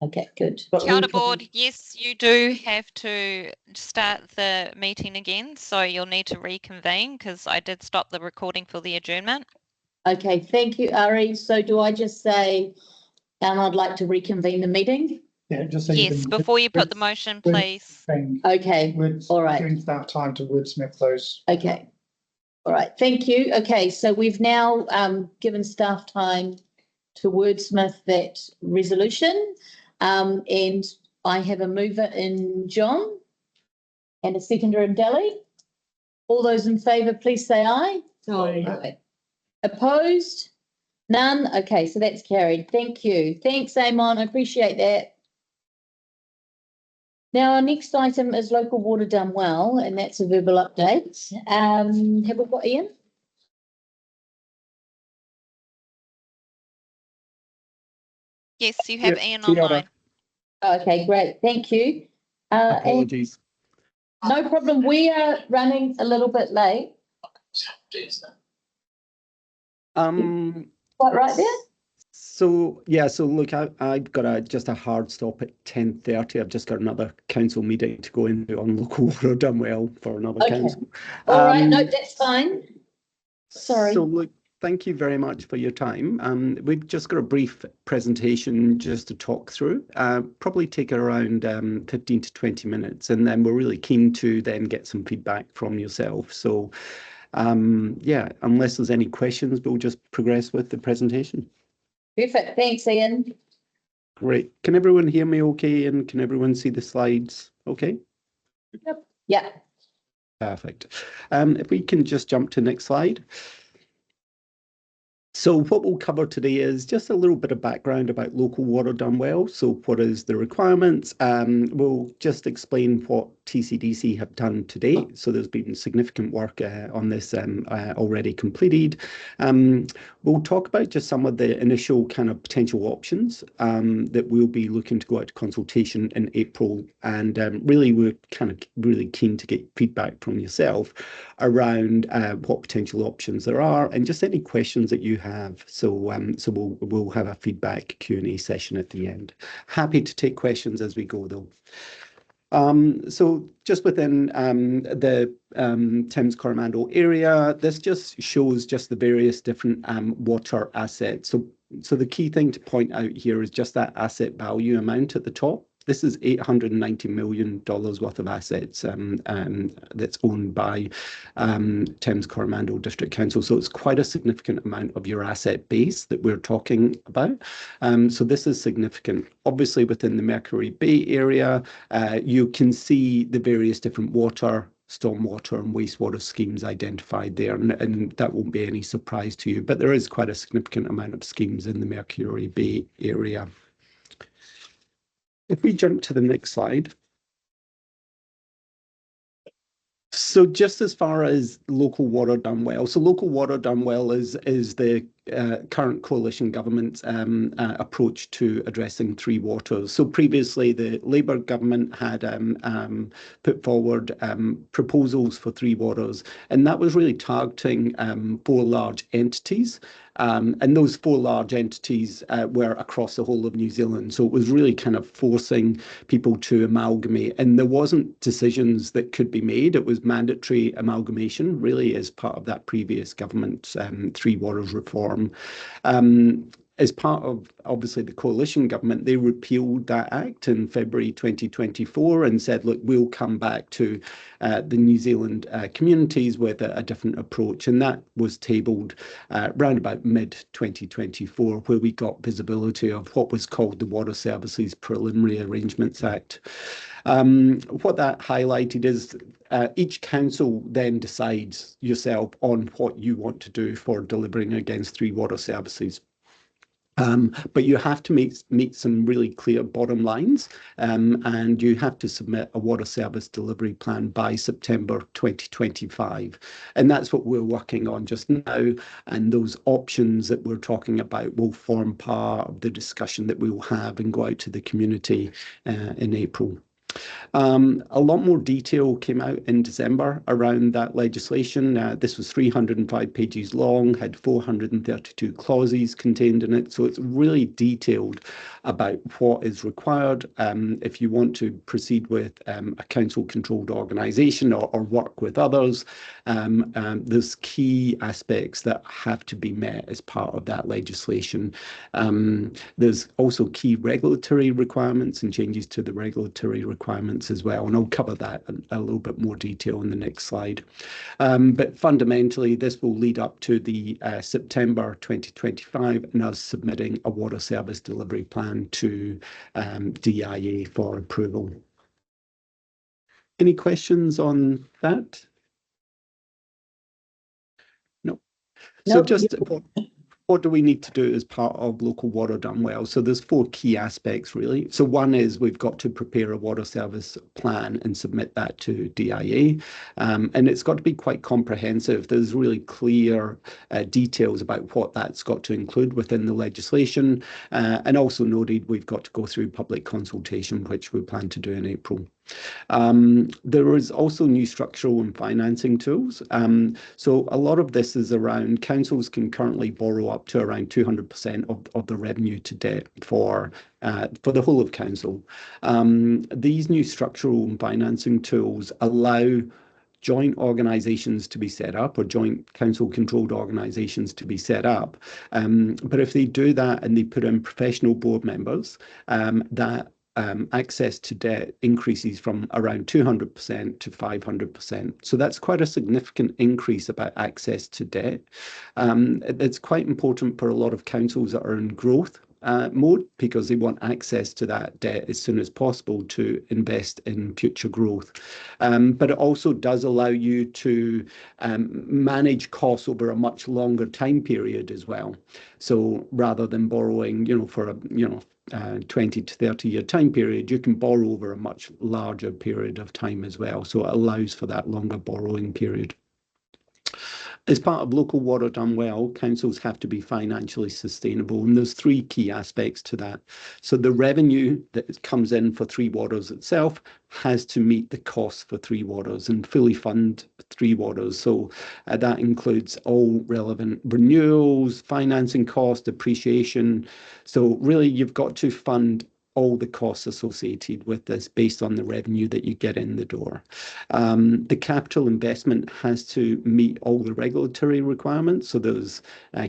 Okay, good. Charter Board, yes, you do have to start the meeting again, so you'll need to reconvene because I did stop the recording for the adjournment. Okay, thank you, Ari. So do I just say, I'd like to reconvene the meeting? Yeah, just so yes, before you put the motion, please. Okay, all right. Giving staff time to wordsmith those. Okay, all right, thank you. Okay, so we've now given staff time to wordsmith that resolution. And I have a mover in John and a seconder in Delhi. All those in favour, please say aye. Aye. Opposed? None? Okay, so that's carried. Thank you. Thanks, Amon. I appreciate that. Now, our next item is local water done well, and that's a verbal update. Have we got Ian? Yes, you have Ian online. Okay, great. Thank you. Apologies. No problem. We are running a little bit late. Quite right there? So look, I've got just a hard stop at 10:30. I've just got another council meeting to go into on local water done well for another council. All right, no, that's fine. Sorry. So look, thank you very much for your time. We've just got a brief presentation just to talk through, probably take around 15 to 20 minutes, and then we're really keen to then get some feedback from yourself. So yeah, unless there's any questions, we'll just progress with the presentation. Perfect. Thanks, Ian. Great. Can everyone hear me okay? And can everyone see the slides okay? Yep. Yeah. Perfect. If we can just jump to next slide. So what we'll cover today is just a little bit of background about local water done well. So what is the requirements? We'll just explain what TCDC have done to date. So there's been significant work on this already completed. We'll talk about just some of the initial kind of potential options that we'll be looking to go out to consultation in April. And really, we're kind of really keen to get feedback from yourself around what potential options there are and just any questions that you have. So we'll have a feedback Q&A session at the end. Happy to take questions as we go though. So just within the Thames Coromandel area, this just shows just the various different water assets. So the key thing to point out here is just that asset value amount at the top. This is $890 million worth of assets that's owned by Thames Coromandel District Council. So it's quite a significant amount of your asset base that we're talking about. So this is significant. Obviously, within the Mercury Bay area, you can see the various different water, stormwater and wastewater schemes identified there, and that won't be any surprise to you. But there is quite a significant amount of schemes in the Mercury Bay area. If we jump to the next slide. So just as far as local water done well, so local water done well is the current coalition government's approach to addressing three waters. So previously, the Labour government had put forward proposals for three waters, and that was really targeting 4 large entities. And those 4 large entities were across the whole of New Zealand. So it was really kind of forcing people to amalgamate. And there wasn't decisions that could be made. It was mandatory amalgamation, really, as part of that previous government's Three Waters reform. As part of, obviously, the coalition government, they repealed that act in February 2024 and said, look, we'll come back to the New Zealand communities with a different approach. And that was tabled around about mid-2024, where we got visibility of what was called the Water Services Preliminary Arrangements Act. What that highlighted is each council then decides yourself on what you want to do for delivering against three water services. But you have to meet some really clear bottom lines, and you have to submit a water service delivery plan by September 2025. And that's what we're working on just now. And those options that we're talking about will form part of the discussion that we will have and go out to the community in April. A lot more detail came out in December around that legislation. This was 305 pages long, had 432 clauses contained in it. So it's really detailed about what is required if you want to proceed with a council-controlled organisation or work with others. There's key aspects that have to be met as part of that legislation. There's also key regulatory requirements and changes to the regulatory requirements as well, and I'll cover that in a little bit more detail in the next slide. But fundamentally, this will lead up to the September 2025 and us submitting a water service delivery plan to DIA for approval. Any questions on that? No. So Nope. just what do we need to do as part of local water done well? So there's 4 key aspects really. So one is we've got to prepare a water service plan and submit that to DIA. And it's got to be quite comprehensive. There's really clear details about what that's got to include within the legislation. And also noted, we've got to go through public consultation, which we plan to do in April. There is also new structural and financing tools. So a lot of this is around councils can currently borrow up to around 200% of the revenue to debt for the whole of council. These new structural and financing tools allow joint organisations to be set up or joint council-controlled organisations to be set up. But if they do that and they put in professional board members, that access to debt increases from around 200% to 500%. So that's quite a significant increase about access to debt. It's quite important for a lot of councils that are in growth mode because they want access to that debt as soon as possible to invest in future growth. But it also does allow you to manage costs over a much longer time period as well. So rather than borrowing, for a 20 to 30 year time period, you can borrow over a much larger period of time as well. So it allows for that longer borrowing period. As part of local water done well, councils have to be financially sustainable, and there's 3 key aspects to that. So the revenue that comes in for Three Waters itself has to meet the costs for Three Waters and fully fund Three Waters. So that includes all relevant renewals, financing costs, depreciation. So really, you've got to fund all the costs associated with this based on the revenue that you get in the door. The capital investment has to meet all the regulatory requirements. So there's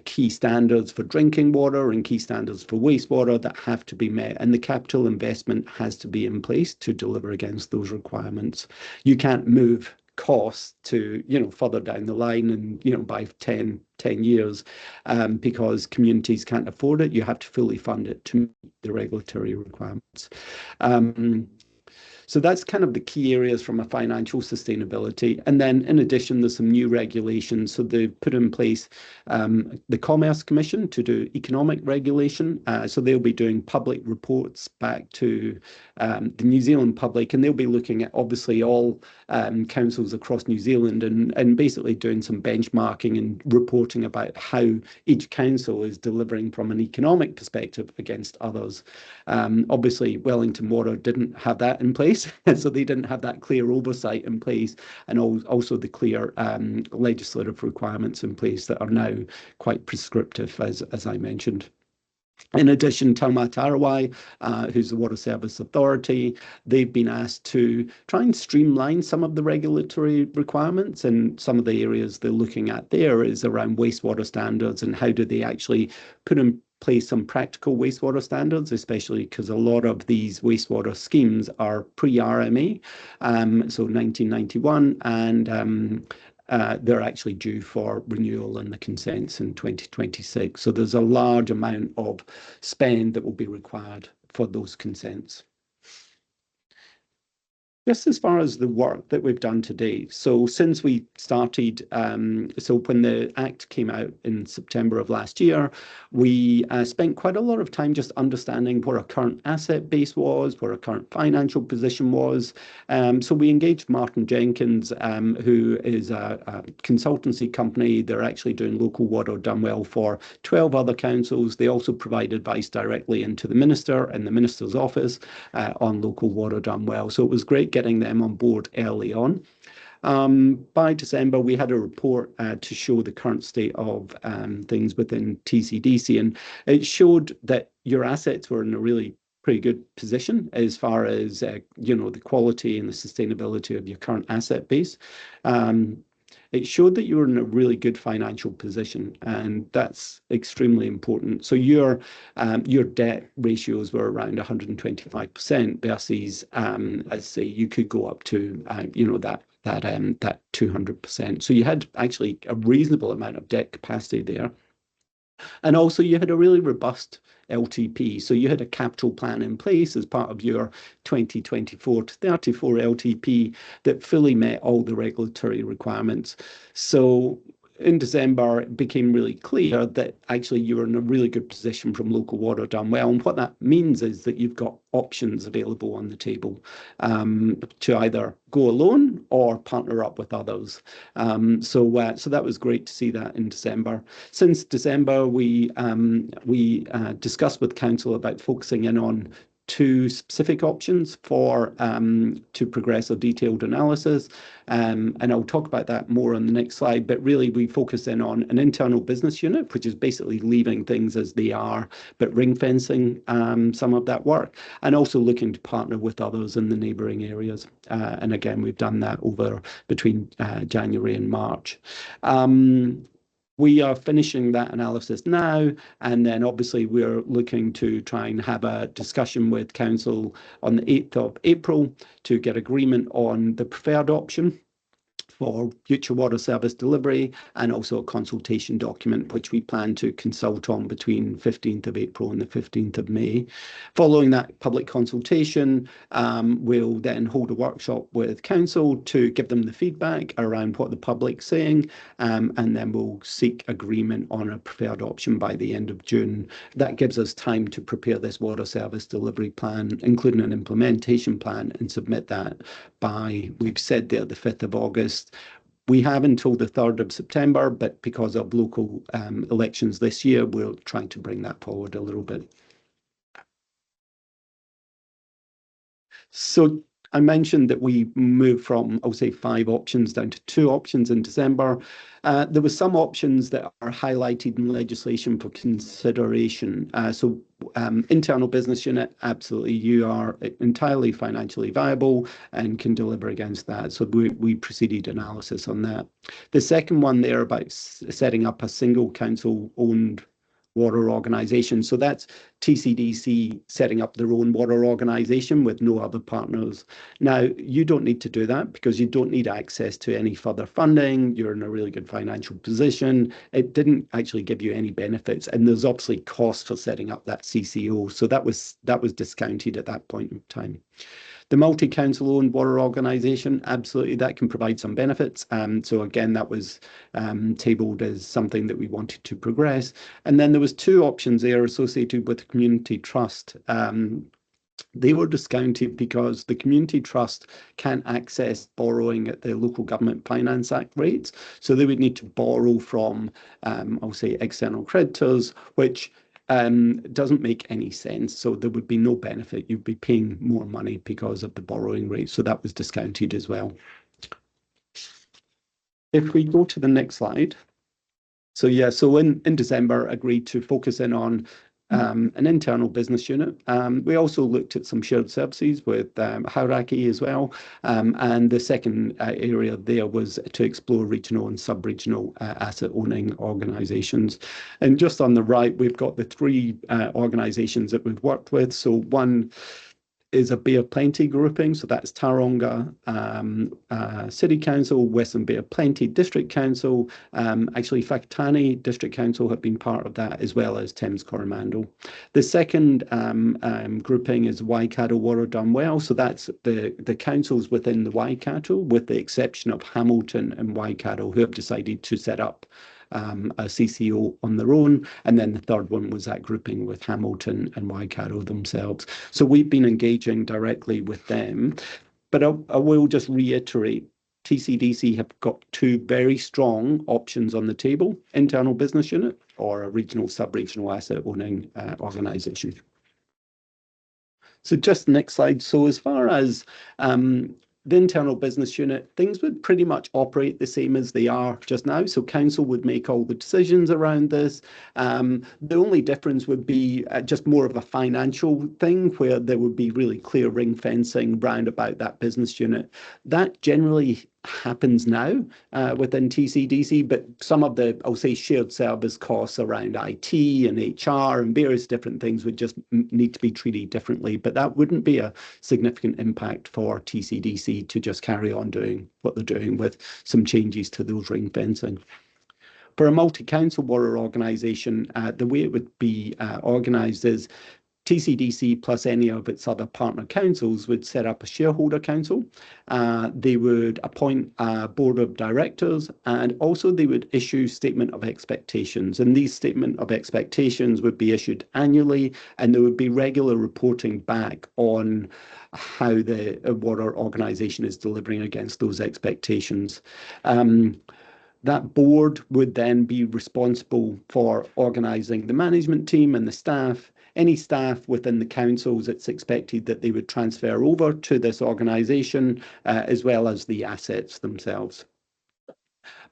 key standards for drinking water and key standards for wastewater that have to be met. And the capital investment has to be in place to deliver against those requirements. You can't move costs to further down the line and by 10 years because communities can't afford it. You have to fully fund it to meet the regulatory requirements. So that's kind of the key areas from a financial sustainability. And then in addition, there's some new regulations. So they've put in place the Commerce Commission to do economic regulation. So they'll be doing public reports back to the New Zealand public, and they'll be looking at obviously all councils across New Zealand and basically doing some benchmarking and reporting about how each council is delivering from an economic perspective against others. Obviously, Wellington Water didn't have that in place. So they didn't have that clear oversight in place and also the clear legislative requirements in place that are now quite prescriptive, as I mentioned. In addition, Taumatarawai, who's the Water Service Authority, they've been asked to try and streamline some of the regulatory requirements, and some of the areas they're looking at there is around wastewater standards and how do they actually put in place some practical wastewater standards, especially because a lot of these wastewater schemes are pre-RMA, so 1991, and they're actually due for renewal in the consents in 2026. So there's a large amount of spend that will be required for those consents. Just as far as the work that we've done today, so since we started, so when the Act came out in September of last year, we spent quite a lot of time just understanding what our current asset base was, what our current financial position was. So we engaged Martin Jenkins, who is a consultancy company. They're actually doing local water done well for 12 other councils. They also provide advice directly into the Minister and the Minister's office on local water done well. So it was great getting them on board early on. By December, we had a report to show the current state of things within TCDC, and it showed that your assets were in a really pretty good position as far as the quality and the sustainability of your current asset base. It showed that you were in a really good financial position, and that's extremely important. So your debt ratios were around 125% versus, I'd say you could go up to that 200%. So you had actually a reasonable amount of debt capacity there. And also you had a really robust LTP. So you had a capital plan in place as part of your 2024 to 34 LTP that fully met all the regulatory requirements. So in December, it became really clear that actually you were in a really good position from local water done well. And what that means is that you've got options available on the table to either go alone or partner up with others. So that was great to see that in December. Since December, we discussed with Council about focusing in on two specific options for to progress a detailed analysis, and I'll talk about that more on the next slide. But really, we focus in on an internal business unit, which is basically leaving things as they are, but ring fencing some of that work, and also looking to partner with others in the neighbouring areas. And again, we've done that over between January and March. We are finishing that analysis now, and then obviously we're looking to try and have a discussion with Council on the 8th of April to get agreement on the preferred option for future water service delivery, and also a consultation document which we plan to consult on between 15th of April and the 15th of May. Following that public consultation, we'll then hold a workshop with Council to give them the feedback around what the public's saying, and then we'll seek agreement on a preferred option by the end of June. That gives us time to prepare this water service delivery plan, including an implementation plan, and submit that by, we've said there, the 5th of August. We have until the 3rd of September, but because of local elections this year, we're trying to bring that forward a little bit. So I mentioned that we moved from, I'll say, 5 options down to 2 options in December. There were some options that are highlighted in legislation for consideration. Internal business unit, absolutely, you are entirely financially viable and can deliver against that. So we proceeded analysis on that. The second one there about setting up a single council-owned water organisation. So that's TCDC setting up their own water organisation with no other partners. Now, you don't need to do that because you don't need access to any further funding. You're in a really good financial position. It didn't actually give you any benefits, and there's obviously cost for setting up that CCO. So that was discounted at that point in time. The multi-council owned water organisation, absolutely, that can provide some benefits. So again, that was tabled as something that we wanted to progress. And then there was 2 options there associated with the community trust. They were discounted because the community trust can't access borrowing at the Local Government Finance Act rates. So they would need to borrow from, I'll say, external creditors, which doesn't make any sense. So there would be no benefit. You'd be paying more money because of the borrowing rate. So that was discounted as well. If we go to the next slide. So yeah, so in December, agreed to focus in on an internal business unit. We also looked at some shared services with hierarchy as well. And the second area there was to explore regional and sub-regional asset owning organisations. And just on the right, we've got the 3 organisations that we've worked with. So one is a Bay of Plenty grouping, so that's Taronga City Council, Western Bay of Plenty District Council, actually Whakatane District Council have been part of that, as well as Thames Coromandel. The second grouping is Waikato Water Done Well, so that's the councils within the Waikato, with the exception of Hamilton and Waikato, who have decided to set up a CCO on their own. And then the third one was that grouping with Hamilton and Waikato themselves. So we've been engaging directly with them. But I will just reiterate, TCDC have got two very strong options on the table: internal business unit or a regional, sub-regional asset owning organisation. So just next slide. So as far as the internal business unit, things would pretty much operate the same as they are just now. So council would make all the decisions around this. The only difference would be just more of a financial thing, where there would be really clear ring fencing round about that business unit. That generally happens now within TCDC, but some of the, I'll say, shared service costs around IT and HR and various different things would just need to be treated differently. But that wouldn't be a significant impact for TCDC to just carry on doing what they're doing, with some changes to those ring fencing. For a multi-council water organisation, the way it would be organised is TCDC plus any of its other partner councils would set up a shareholder council. They would appoint a board of directors, and also they would issue statement of expectations. And these statement of expectations would be issued annually, and there would be regular reporting back on how the water organisation is delivering against those expectations. That board would then be responsible for organising the management team and the staff. Any staff within the councils, it's expected that they would transfer over to this organisation, as well as the assets themselves.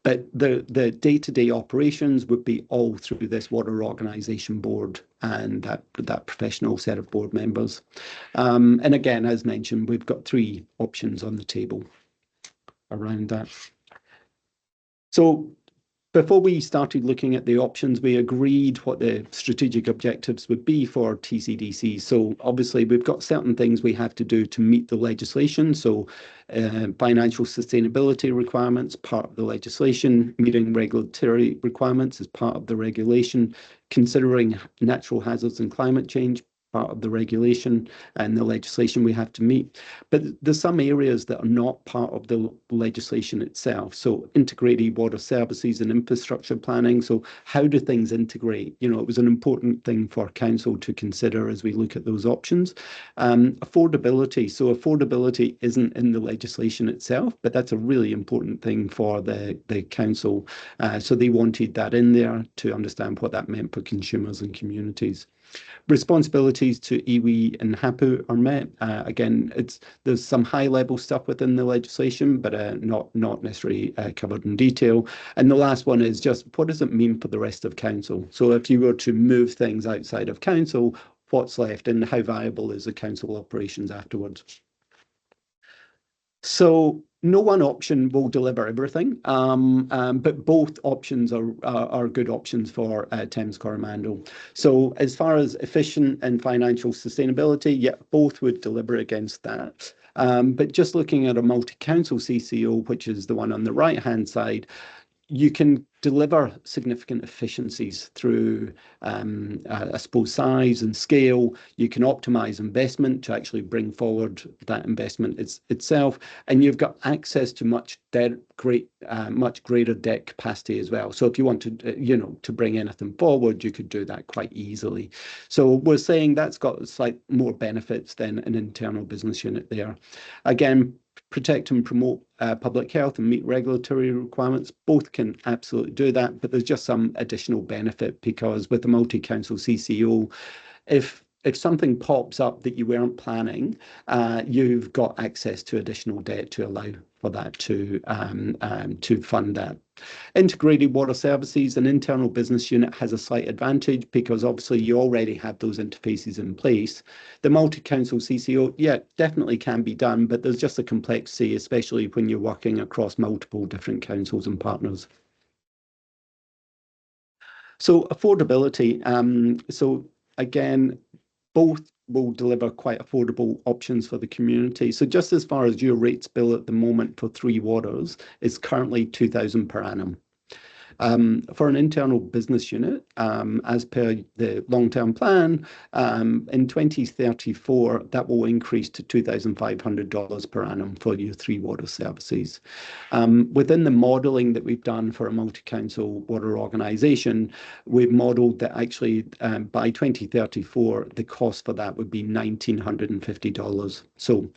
But the day-to-day operations would be all through this water organisation board and that professional set of board members. And again, as mentioned, we've got three options on the table around that. So before we started looking at the options, we agreed what the strategic objectives would be for TCDC. So obviously we've got certain things we have to do to meet the legislation. So financial sustainability requirements, part of the legislation, meeting regulatory requirements as part of the regulation, considering natural hazards and climate change, part of the regulation and the legislation we have to meet. But there's some areas that are not part of the legislation itself. So integrated water services and infrastructure planning. So how do things integrate? You know, it was an important thing for council to consider as we look at those options. Affordability. So affordability isn't in the legislation itself, but that's a really important thing for the council. So they wanted that in there to understand what that meant for consumers and communities. Responsibilities to iwi and hapu are met. Again, there's some high-level stuff within the legislation, but not necessarily covered in detail. And the last one is just, what does it mean for the rest of council? So if you were to move things outside of council, what's left and how viable is the council operations afterwards? So no one option will deliver everything, but both options are good options for Thames Coromandel. So as far as efficient and financial sustainability, yeah, both would deliver against that. But just looking at a multi-council CCO, which is the one on the right-hand side, you can deliver significant efficiencies through, I suppose, size and scale. You can optimize investment to actually bring forward that investment itself, and you've got access to much greater debt capacity as well. So if you want to, to bring anything forward, you could do that quite easily. So we're saying that's got slight more benefits than an internal business unit there. Again, protect and promote public health and meet regulatory requirements. Both can absolutely do that, but there's just some additional benefit, because with the multi-council CCO, if something pops up that you weren't planning, you've got access to additional debt to allow for that to fund that. Integrated water services, an internal business unit has a slight advantage because obviously you already have those interfaces in place. The multi-council CCO, yeah, definitely can be done, but there's just a complexity, especially when you're working across multiple different councils and partners. So affordability. So again, both will deliver quite affordable options for the community. So just as far as your rates bill at the moment for three waters is currently $2,000 per annum. For an internal business unit, as per the long-term plan, in 2034, that will increase to $2,500 per annum for your three water services. Within the modelling that we've done for a multi-council water organisation, we've modelled that actually by 2034, the cost for that would be $1,950. So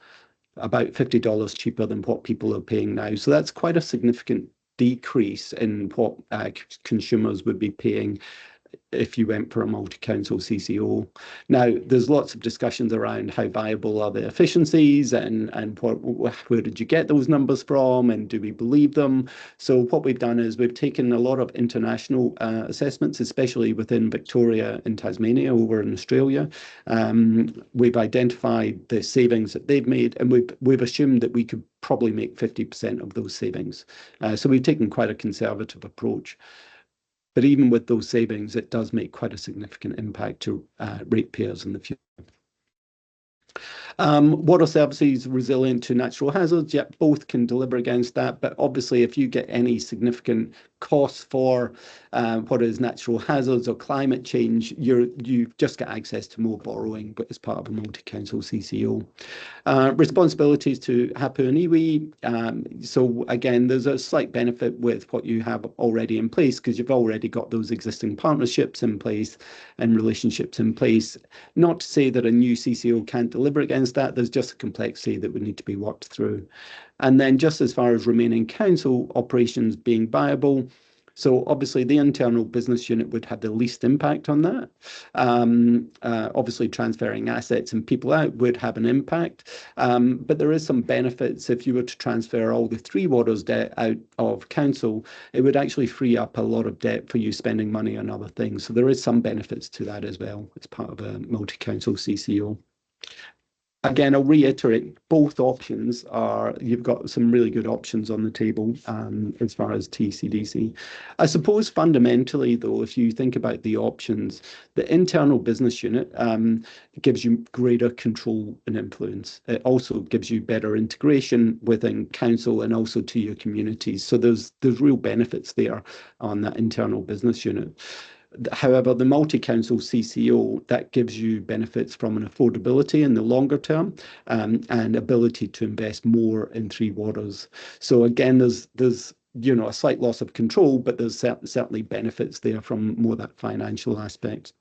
about $50 cheaper than what people are paying now. So that's quite a significant decrease in what consumers would be paying if you went for a multi-council CCO. Now, there's lots of discussions around how viable are the efficiencies and where did you get those numbers from and do we believe them? So what we've done is we've taken a lot of international assessments, especially within Victoria and Tasmania over in Australia. We've identified the savings that they've made, and we've assumed that we could probably make 50% of those savings. So we've taken quite a conservative approach. But even with those savings, it does make quite a significant impact to ratepayers in the future. Water services resilient to natural hazards, yeah, both can deliver against that. But obviously, if you get any significant costs for what is natural hazards or climate change, you just get access to more borrowing, but as part of a multi-council CCO. Responsibilities to Hapu and iwi. So again, there's a slight benefit with what you have already in place because you've already got those existing partnerships in place and relationships in place. Not to say that a new CCO can't deliver against that, there's just a complexity that would need to be worked through. And then just as far as remaining council operations being viable, so obviously the internal business unit would have the least impact on that. Obviously transferring assets and people out would have an impact, but there is some benefits. If you were to transfer all the three waters debt out of council, it would actually free up a lot of debt for you spending money on other things. So there is some benefits to that as well as part of a multi-council CCO. Again, I'll reiterate, both options are, you've got some really good options on the table as far as TCDC. I suppose fundamentally, though, if you think about the options, the internal business unit gives you greater control and influence. It also gives you better integration within council and also to your communities. So there's real benefits there on that internal business unit. However, the multi-council CCO, that gives you benefits from an affordability in the longer term and ability to invest more in three waters. So again, there's a slight loss of control, but there's certainly benefits there from more that financial aspect.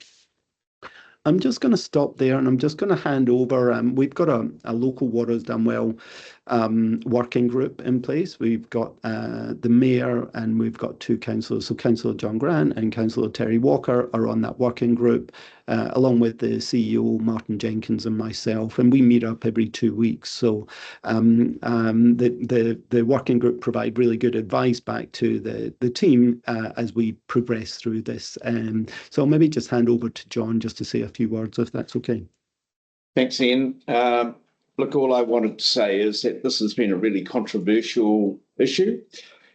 I'm just going to stop there and I'm just going to hand over. We've got a local waters done well working group in place. We've got the mayor and we've got two councillors. So Councillor John Grant and Councillor Terry Walker are on that working group, along with the CEO, Martin Jenkins, and myself. And we meet up every 2 weeks. So the working group provide really good advice back to the team as we progress through this. So I'll maybe just hand over to John just to say a few words, if that's okay. Thanks, Ian. Look, all I wanted to say is that this has been a really controversial issue.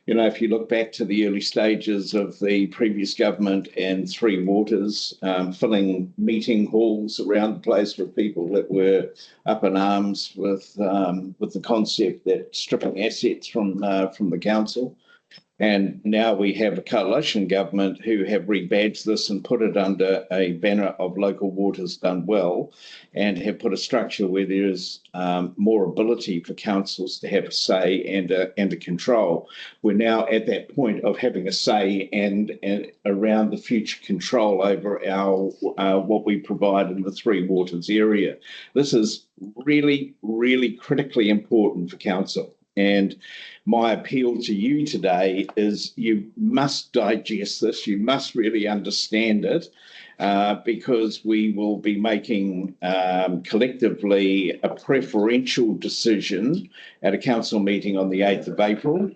You know, if you look back to the early stages of the previous government and Three Waters, filling meeting halls around the place with people that were up in arms with the concept that stripping assets from the council. And now we have a coalition government who have rebadged this and put it under a banner of local waters done well, and have put a structure where there is more ability for councils to have a say and a control. We're now at that point of having a say and around the future control over our what we provide in the Three Waters area. This is really, really critically important for council. And my appeal to you today is you must digest this, you must really understand it, because we will be making collectively a preferential decision at a council meeting on the 8th of April.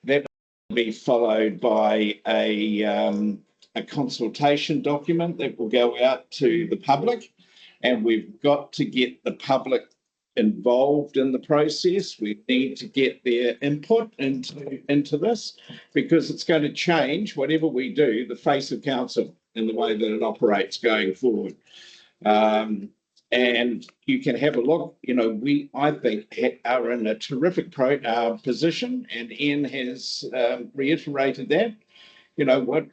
That will be followed by a consultation document that will go out to the public, and we've got to get the public involved in the process. We need to get their input into this, because it's going to change, whatever we do, the face of council and the way that it operates going forward. And you can have a look. I think are in a terrific position, and Ian has reiterated that. What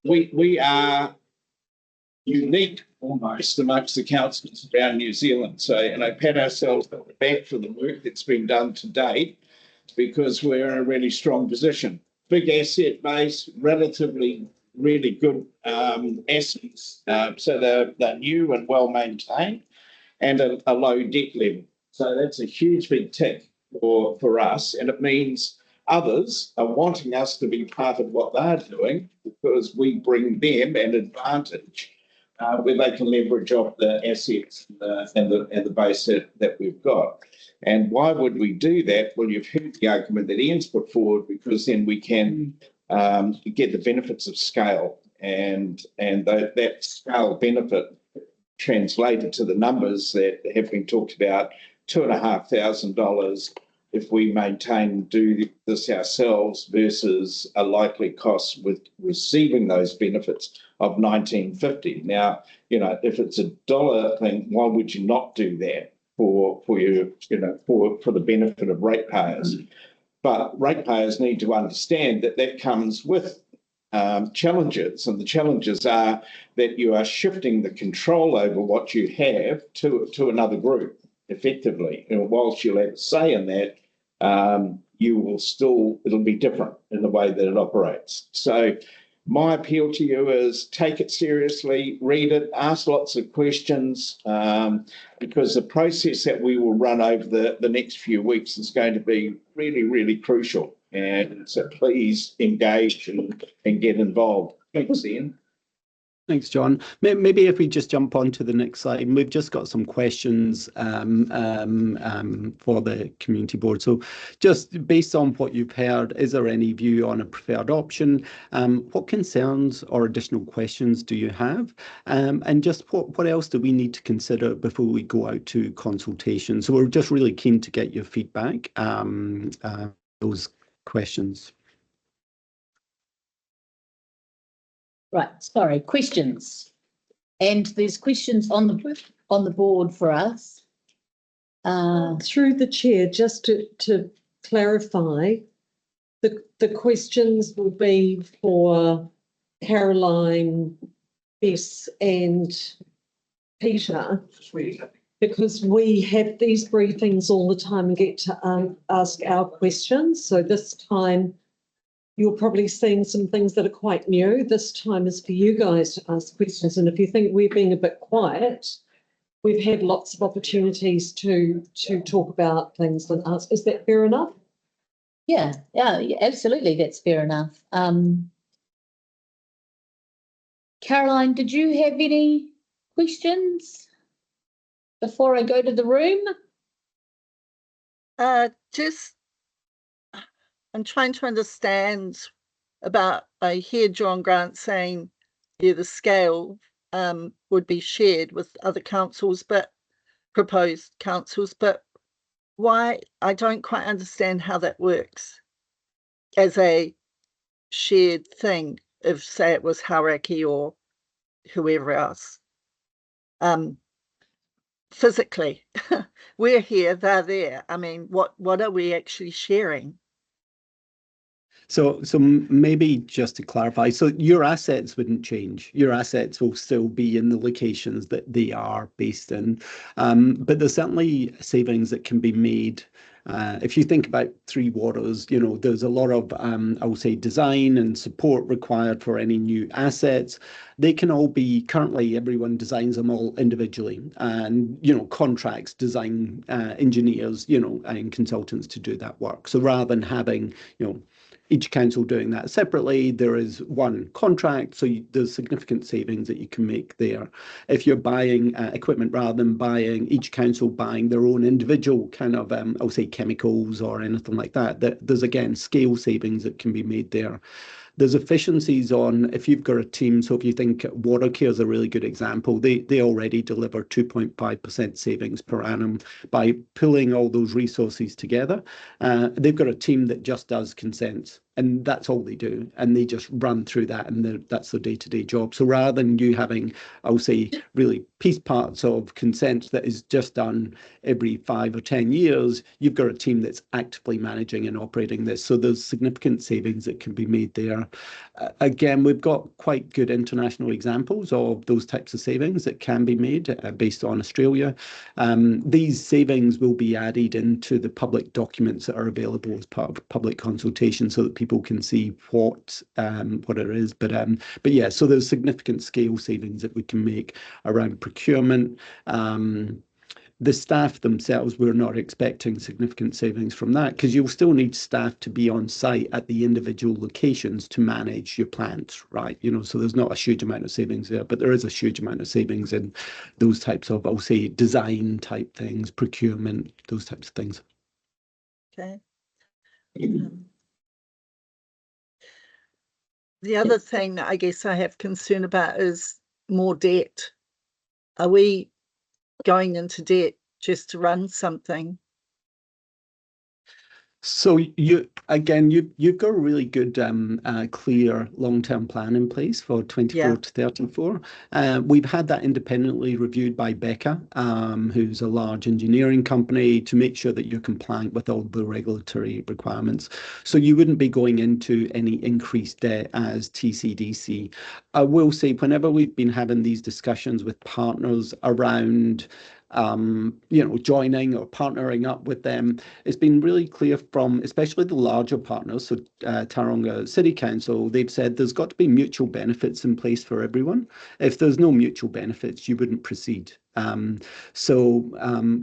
we are unique almost amongst the councils around New Zealand. So, pat ourselves on the back for the work that's been done to date, because we're in a really strong position. Big asset base, relatively really good assets. So they're new and well maintained, and a low debt level. So that's a huge big tick for us, and it means others are wanting us to be part of what they're doing, because we bring them an advantage where they can leverage off the assets and the base that we've got. And why would we do that? Well, you've heard the argument that Ian's put forward, because then we can get the benefits of scale, and that scale benefit translated to the numbers that have been talked about, $2,500 if we maintain and do this ourselves, versus a likely cost with receiving those benefits of $1,950. Now, if it's a dollar thing, why would you not do that for the benefit of ratepayers? But ratepayers need to understand that comes with challenges, and the challenges are that you are shifting the control over what you have to another group effectively. Whilst you'll have a say in that, it'll be different in the way that it operates. So my appeal to you is take it seriously, read it, ask lots of questions, because the process that we will run over the next few weeks is going to be really, really crucial. And so please engage and get involved. Thanks, Ian. Thanks, John. Maybe if we just jump on to the next slide, we've just got some questions for the community board. So just based on what you've heard, is there any view on a preferred option? What concerns or additional questions do you have? And just what else do we need to consider before we go out to consultation? So we're just really keen to get your feedback, those questions. Right, sorry, questions. And there's questions on the board for us. Through the chair, just to clarify, the questions will be for Caroline, Bess and Peter, because we have these briefings all the time and get to ask our questions. So this time you're probably seeing some things that are quite new. This time is for you guys to ask questions. And if you think we're being a bit quiet, we've had lots of opportunities to talk about things and ask. Is that fair enough? Yeah, absolutely. That's fair enough. Caroline, did you have any questions before I go to the room? I'm trying to understand about, I hear John Grant saying, the scale would be shared with other councils, but proposed councils, but why? I don't quite understand how that works as a shared thing, if say it was Hauraki or whoever else. Physically, we're here, they're there. I mean, what are we actually sharing? So maybe just to clarify, so your assets wouldn't change. Your assets will still be in the locations that they are based in, but there's certainly savings that can be made. If you think about Three Waters, there's a lot of, I will say, design and support required for any new assets. They can all be, currently everyone designs them all individually, and, contracts, design engineers, and consultants to do that work. So rather than having, each council doing that separately, there is one contract, so there's significant savings that you can make there. If you're buying equipment rather than buying each council buying their own individual kind of, I'll say, chemicals or anything like that, there's again scale savings that can be made there. There's efficiencies on, if you've got a team, so if you think Watercare is a really good example, they already deliver 2.5% savings per annum by pulling all those resources together. They've got a team that just does consents. and that's all they do, and they just run through that, and that's their day-to-day job. So rather than you having, I'll say, really piece parts of consent that is just done every 5 or 10 years, you've got a team that's actively managing and operating this. So there's significant savings that can be made there. Again, we've got quite good international examples of those types of savings that can be made based on Australia. These savings will be added into the public documents that are available as part of public consultation, so that people can see what it is. But yeah, so there's significant scale savings that we can make around procurement. The staff themselves, we're not expecting significant savings from that, because you'll still need staff to be on site at the individual locations to manage your plants, right? So there's not a huge amount of savings there, but there is a huge amount of savings in those types of, I'll say, design type things, procurement, those types of things. Okay. The other thing that I guess I have concern about is more debt. Are we going into debt just to run something? So you've got a really good clear long-term plan in place for 24 to 34. We've had that independently reviewed by Becca, who's a large engineering company, to make sure that you're compliant with all the regulatory requirements. So you wouldn't be going into any increased debt as TCDC. I will say, whenever we've been having these discussions with partners around joining or partnering up with them, it's been really clear from especially the larger partners, so Tauranga City Council, they've said there's got to be mutual benefits in place for everyone. If there's no mutual benefits, you wouldn't proceed. So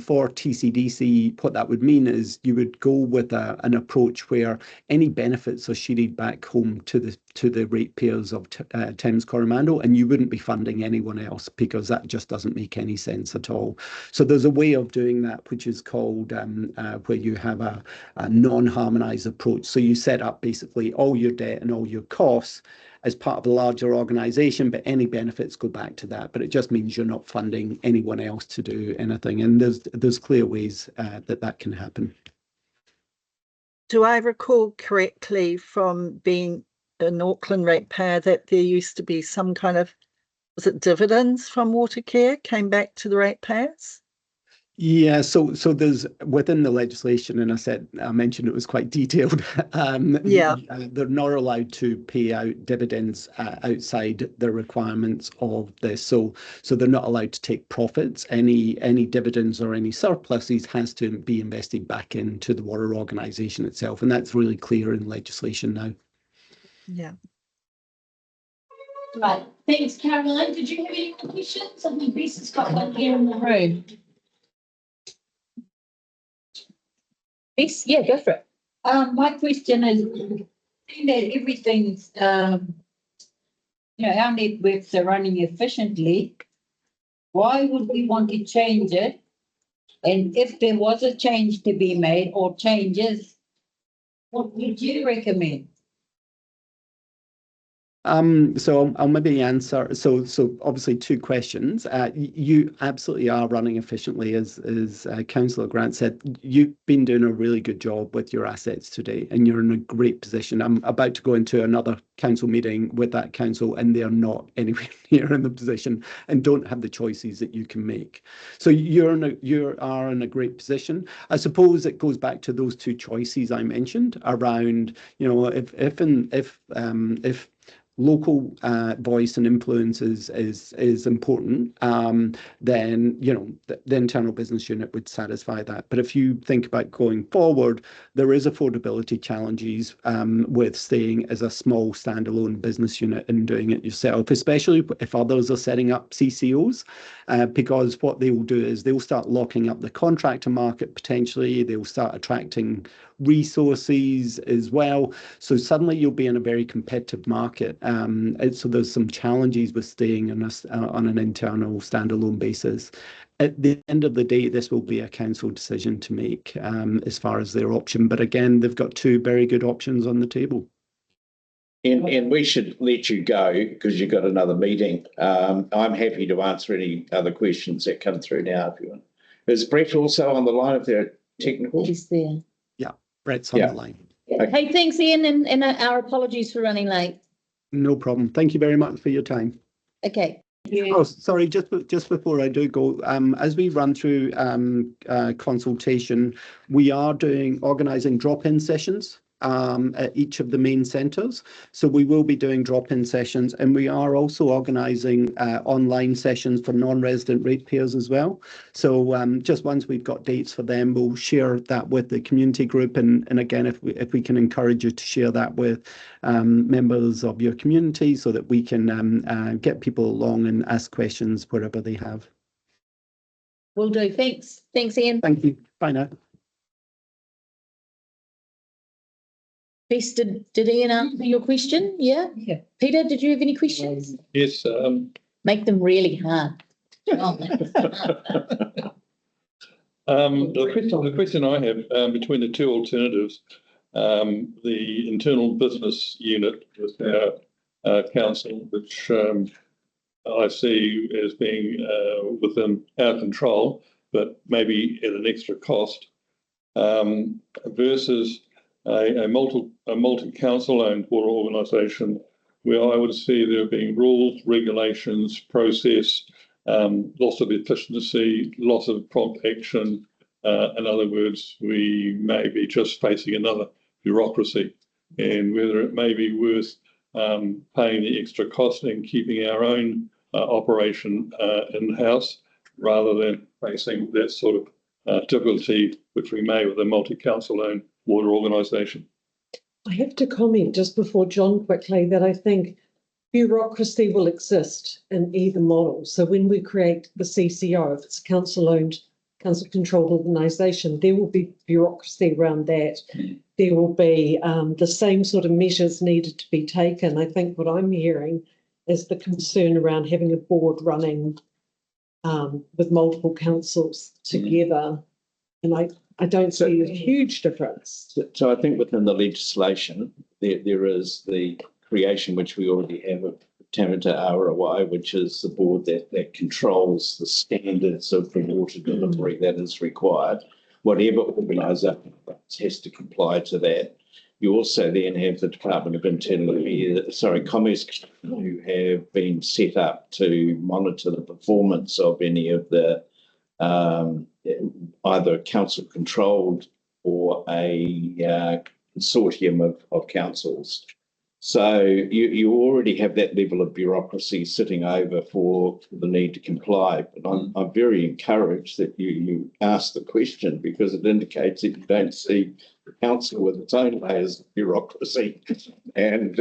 for TCDC, what that would mean is you would go with an approach where any benefits are sheeted back home to the ratepayers of Thames Coromandel, and you wouldn't be funding anyone else, because that just doesn't make any sense at all. So there's a way of doing that, which is called where you have a non-harmonized approach. So you set up basically all your debt and all your costs as part of a larger organization, but any benefits go back to that. But it just means you're not funding anyone else to do anything. And there's clear ways that can happen. Do I recall correctly from being an Auckland ratepayer that there used to be some kind of, was it dividends from Watercare came back to the ratepayers? Yeah, so there's within the legislation, and I mentioned it was quite detailed. They're not allowed to pay out dividends outside the requirements of this. So they're not allowed to take profits. Any dividends or any surpluses has to be invested back into the water organisation itself, and that's really clear in legislation now. Yeah. Right. Thanks, Caroline. Did you have any more questions? I think Bess has got one here in the room. Bess, yeah, go for it. My question is, seeing that everything's, our networks are running efficiently, why would we want to change it? And if there was a change to be made or changes, what would you recommend? So I'll maybe answer. So obviously 2 questions. You absolutely are running efficiently, as Councillor Grant said. You've been doing a really good job with your assets today, and you're in a great position. I'm about to go into another council meeting with that council, and they're not anywhere near in the position and don't have the choices that you can make. So you are in a great position. I suppose it goes back to those 2 choices I mentioned around, if local voice and influence is important, then the internal business unit would satisfy that. But if you think about going forward, there is affordability challenges with staying as a small standalone business unit and doing it yourself, especially if others are setting up CCOs, because what they will do is they'll start locking up the contractor market potentially. They'll start attracting resources as well. So suddenly you'll be in a very competitive market. So there's some challenges with staying on an internal standalone basis. At the end of the day, this will be a council decision to make as far as their option. But again, they've got 2 very good options on the table. And we should let you go because you've got another meeting. I'm happy to answer any other questions that come through now if you want. Is Brett also on the line if they're technical? He's there. Yeah, Brett's on the line. Hey, thanks, Ian, and our apologies for running late. No problem. Thank you very much for your time. Okay. Oh, sorry, just before I do go, as we run through consultation, we are organising drop-in sessions at each of the main centres. So we will be doing drop-in sessions, and we are also organising online sessions for non-resident ratepayers as well. So just once we've got dates for them, we'll share that with the community group. And again, if we can encourage you to share that with members of your community so that we can get people along and ask questions wherever they have. Will do. Thanks. Thanks, Ian. Thank you. Bye now. Bess, did Ian answer your question? Yeah? Yeah. Peter, did you have any questions? Yes. Make them really hard. The question I have between the two alternatives, the internal business unit with our council, which I see as being within our control, but maybe at an extra cost, versus a multi-council owned water organisation where I would see there being rules, regulations, process, loss of efficiency, loss of prompt action. In other words, we may be just facing another bureaucracy, and whether it may be worth paying the extra cost and keeping our own operation in-house rather than facing that sort of difficulty which we may with a multi-council owned water organisation. I have to comment just before John quickly that I think bureaucracy will exist in either model. So when we create the CCO, if it's a council-owned, council-controlled organisation, there will be bureaucracy around that. There will be the same sort of measures needed to be taken. I think what I'm hearing is the concern around having a board running with multiple councils together. And I don't see a huge difference. So I think within the legislation, there is the creation, which we already have, of Tamata ROI, which is the board that controls the standards of the water delivery that is required. Whatever organisation has to comply to that. You also then have the Department of Commerce, who have been set up to monitor the performance of any of the either council-controlled or a consortium of councils. So you already have that level of bureaucracy sitting over for the need to comply. But I'm very encouraged that you asked the question, because it indicates that you don't see the council with its own layers of bureaucracy. And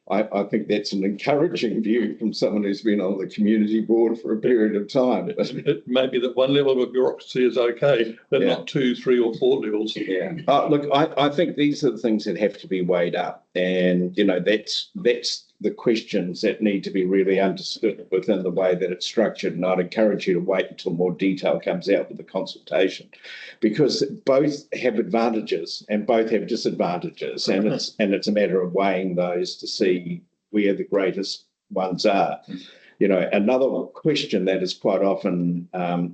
I think that's an encouraging view from someone who's been on the community board for a period of time. It may be that one level of bureaucracy is okay, but not 2, 3 or 4 levels. Yeah. Look, I think these are the things that have to be weighed up. And, that's the questions that need to be really understood within the way that it's structured. And I'd encourage you to wait until more detail comes out with the consultation, because both have advantages and both have disadvantages. And it's a matter of weighing those to see where the greatest ones are. Another question that is quite often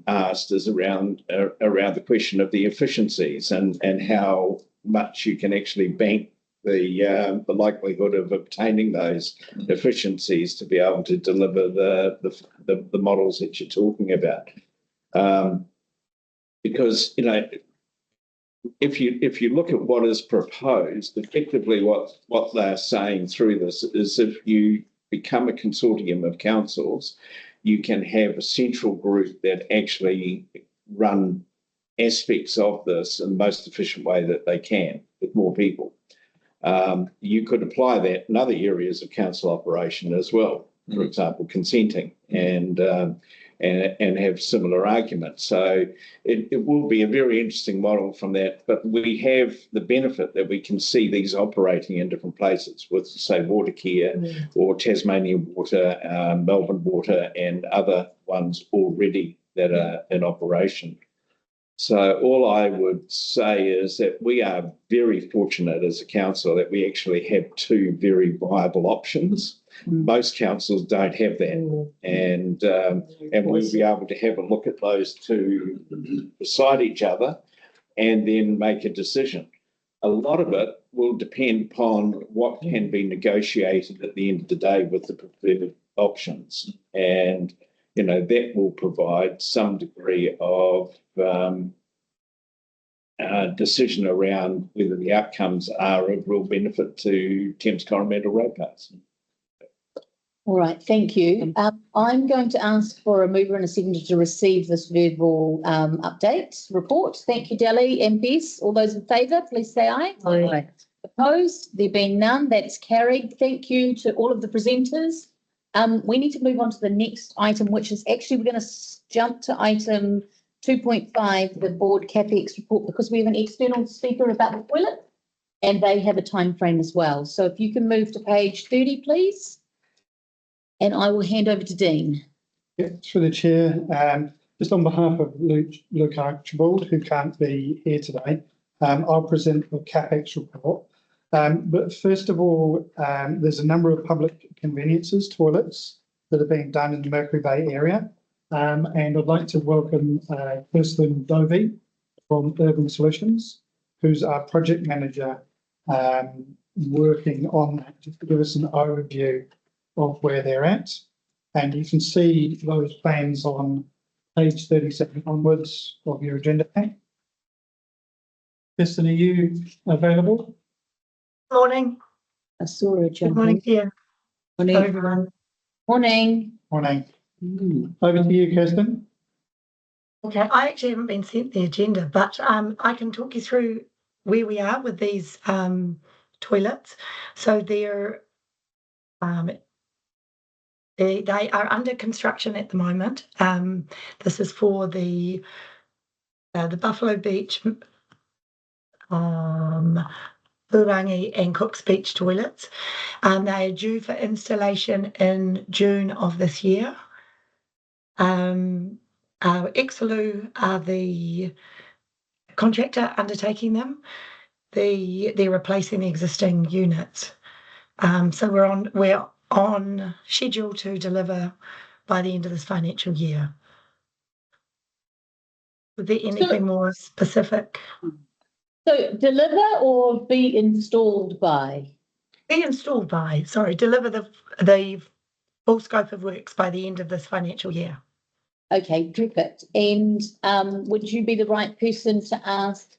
asked is around the question of the efficiencies and how much you can actually bank the likelihood of obtaining those efficiencies to be able to deliver the models that you're talking about. Because if you look at what is proposed, effectively what they're saying through this is, if you become a consortium of councils, you can have a central group that actually run aspects of this in the most efficient way that they can with more people. You could apply that in other areas of council operation as well, for example, consenting, and have similar arguments. So it will be a very interesting model from that. But we have the benefit that we can see these operating in different places with, say, Watercare or Tasmanian Water, Melbourne Water, and other ones already that are in operation. So all I would say is that we are very fortunate as a council that we actually have two very viable options. Most councils don't have that, and we'll be able to have a look at those two beside each other and then make a decision. a lot of it will depend upon what can be negotiated at the end of the day with the preferred options. And, that will provide some degree of decision around whether the outcomes are of real benefit to Thames Coromandel ratepayers. All right, thank you. I'm going to ask for a mover and a seconder to receive this verbal update report. Thank you, Delly and Bess. All those in favour, please say aye. Aye. Opposed? There being none, that's carried. Thank you to all of the presenters. We need to move on to the next item, which is actually we're going to jump to item 2.5, the board Capex report, because we have an external speaker about the toilet and they have a time frame as well. So if you can move to page 30, please. And I will hand over to Dean. Yeah, through the chair, just on behalf of Luke Archibald, who can't be here today, I'll present the Capex report. But first of all, there's a number of public conveniences, toilets, that are being done in the Mercury Bay area. And I'd like to welcome Kirsten Dovey from Urban Solutions, who's our project manager working on that, just to give us an overview of where they're at. And you can see those plans on page 37 onwards of your agenda pack. Kirsten, are you available? Morning. I saw her Good jump morning, in. yeah. Morning. Hello, everyone. Morning. Morning. Over to you, Kirsten. Okay, I actually haven't been sent the agenda, but I can talk you through where we are with these toilets. So they are under construction at the moment. This is for the Buffalo Beach, Purangi and Cook's Beach toilets. They are due for installation in June of this year. Exclude are the contractor undertaking them. They're replacing the existing units. So we're on schedule to deliver by the end of this financial year. Would there anything more specific? So deliver or be installed by? Be installed by, sorry, deliver the full scope of works by the end of this financial year. Okay, perfect. And would you be the right person to ask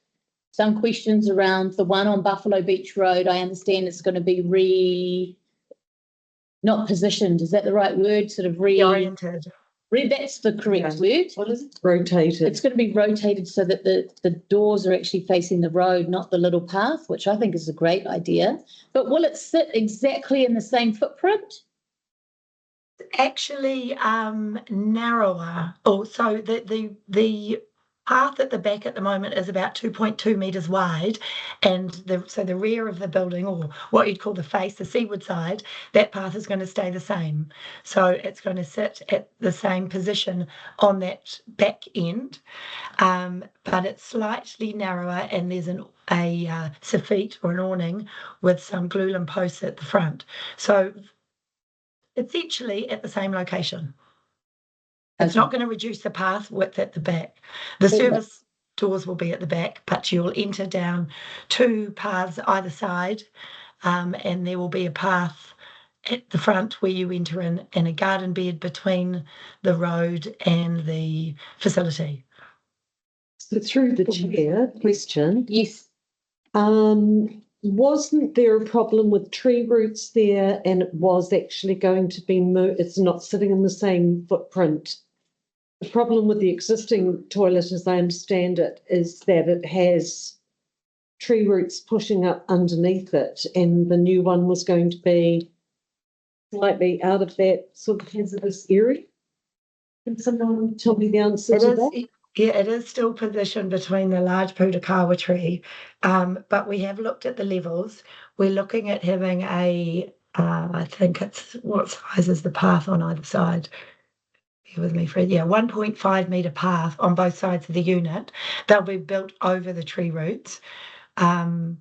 some questions around the one on Buffalo Beach Road? I understand it's going to be not positioned, is that the right word? Sort of Reoriented. That's the correct word. What is it? Rotated. It's going to be rotated so that the doors are actually facing the road, not the little path, which I think is a great idea. But will it sit exactly in the same footprint? Actually, narrower. So the path at the back at the moment is about 2.2 metres wide, and the rear of the building, or what you'd call the face, the seaward side, that path is going to stay the same. So it's going to sit at the same position on that back end, but it's slightly narrower, and there's a soffit or an awning with some glulam posts at the front. So essentially at the same location. It's not going to reduce the path width at the back. The service doors will be at the back, but you'll enter down two paths either side, and there will be a path at the front where you enter in, and a garden bed between the road and the facility. So through the chair, question. Yes. Wasn't there a problem with tree roots there, and it was actually going to be moved? It's not sitting in the same footprint. The problem with the existing toilet, as I understand it, is that it has tree roots pushing up underneath it, and the new one was going to be slightly out of that sort of hazardous area. Can someone tell me the answer to that? Yeah, it is still positioned between the large Putakawa tree, but we have looked at the levels. We're looking at having I think it's, what size is the path on either side? Bear with me, Fred. Yeah, 1.5 metre path on both sides of the unit. They'll be built over the tree roots. And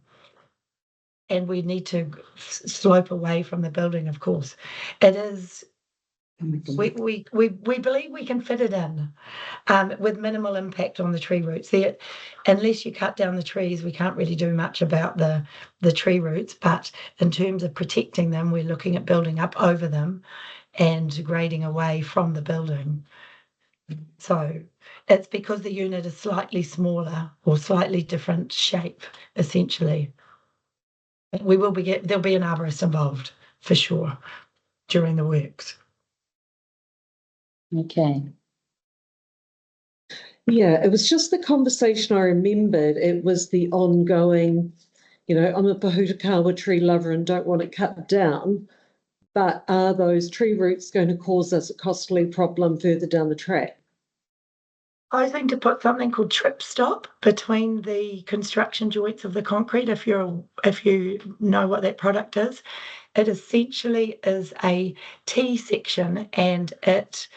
we need to slope away from the building, of course. It is We believe we can fit it in with minimal impact on the tree roots. There, unless you cut down the trees, we can't really do much about the tree roots. But in terms of protecting them, we're looking at building up over them and grading away from the building. So it's because the unit is slightly smaller or slightly different shape, essentially. We will be there'll be an arborist involved for sure during the works. Okay. Yeah, it was just the conversation I remembered. It was the ongoing, I'm a Pahutakawa tree lover and don't want it cut down, but are those tree roots going to cause us a costly problem further down the track? I think to put something called trip stop between the construction joints of the concrete, if you know what that product is, it essentially is a T section, and it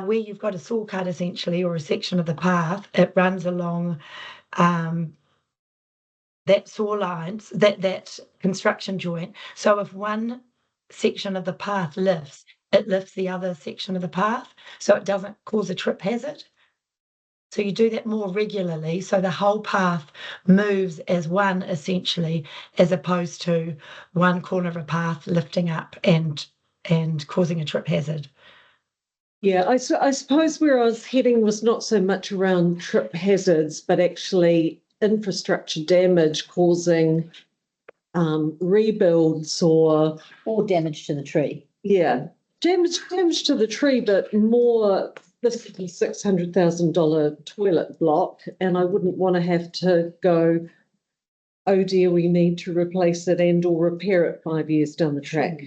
where you've got a saw cut essentially, or a section of the path, it runs along that saw lines, that construction joint. So if one section of the path lifts, it lifts the other section of the path, so it doesn't cause a trip hazard. So you do that more regularly, so the whole path moves as one essentially, as opposed to one corner of a path lifting up and causing a trip hazard. Yeah, I suppose where I was heading was not so much around trip hazards, but actually infrastructure damage causing rebuilds or damage to the tree. Yeah, damage to the tree, but more $600,000 toilet block, and I wouldn't want to have to go, oh dear, we need to replace it and or repair it 5 years down the track.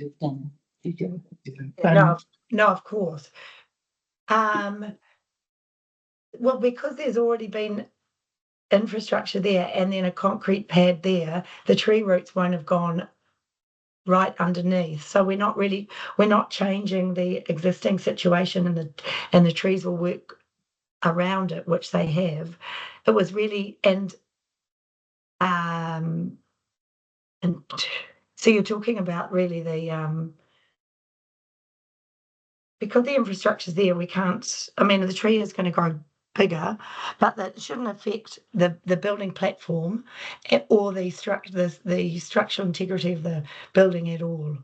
No, of course. Well, because there's already been infrastructure there and then a concrete pad there, the tree roots won't have gone right underneath. So we're not changing the existing situation, and the trees will work around it, which they have. It was really and so you're talking about really the because the infrastructure's there, we can't. I mean, the tree is going to grow bigger, but that shouldn't affect the building platform or the structural integrity of the building at all.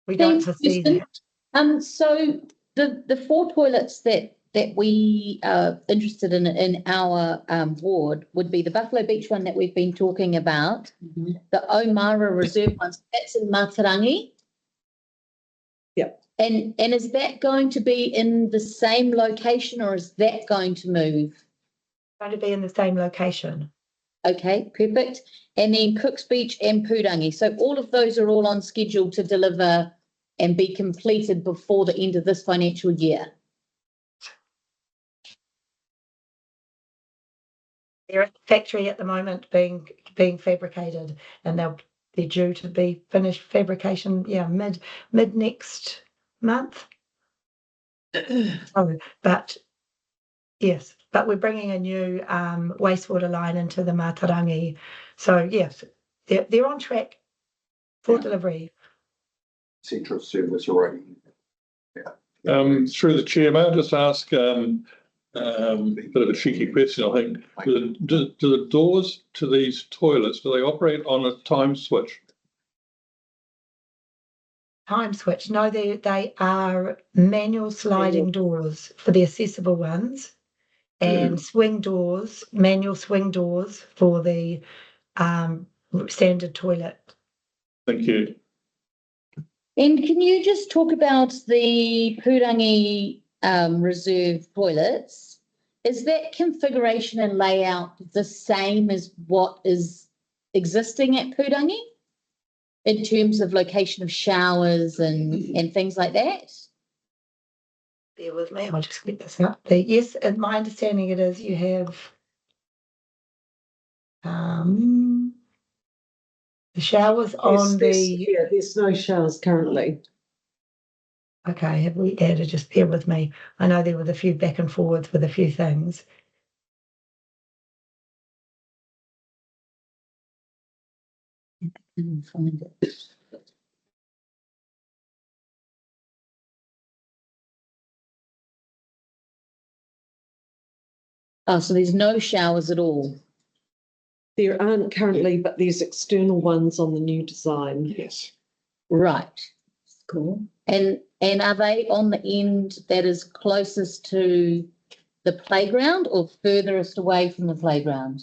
We don't foresee that. So the 4 toilets that we are interested in our ward would be the Buffalo Beach one that we've been talking about, the Omara Reserve ones. That's in Matarangi. Yep. And is that going to be in the same location, or is that going to move? Going to be in the same location. Okay, perfect. And then Cooks Beach and Purangi. So all of those are all on schedule to deliver and be completed before the end of this financial year. They're at the factory at the moment being fabricated, and they're due to be finished fabrication, mid next month. But we're bringing a new wastewater line into the Matarangi. So yes, they're on track for delivery. Central service already. Through the chair, may I just ask a bit of a cheeky question, I think. Do the doors to these toilets, do they operate on a time switch? Time switch? No, they are manual sliding doors for the accessible ones, and swing doors, manual swing doors for the standard toilet. Thank you. And can you just talk about the Purangi reserve toilets? Is that configuration and layout the same as what is existing at Purangi in terms of location of showers and things like that? Bear with me, I'll just get this up. Yes, and my understanding it is you have the showers on the. There's no showers currently. Okay, have we added? Just bear with me. I know there were a few back and forwards with a few things. I can't find it. Oh, so there's no showers at all? There aren't currently, but there's external ones on the new design. Yes. Right. Cool. And are they on the end that is closest to the playground or furthest away from the playground?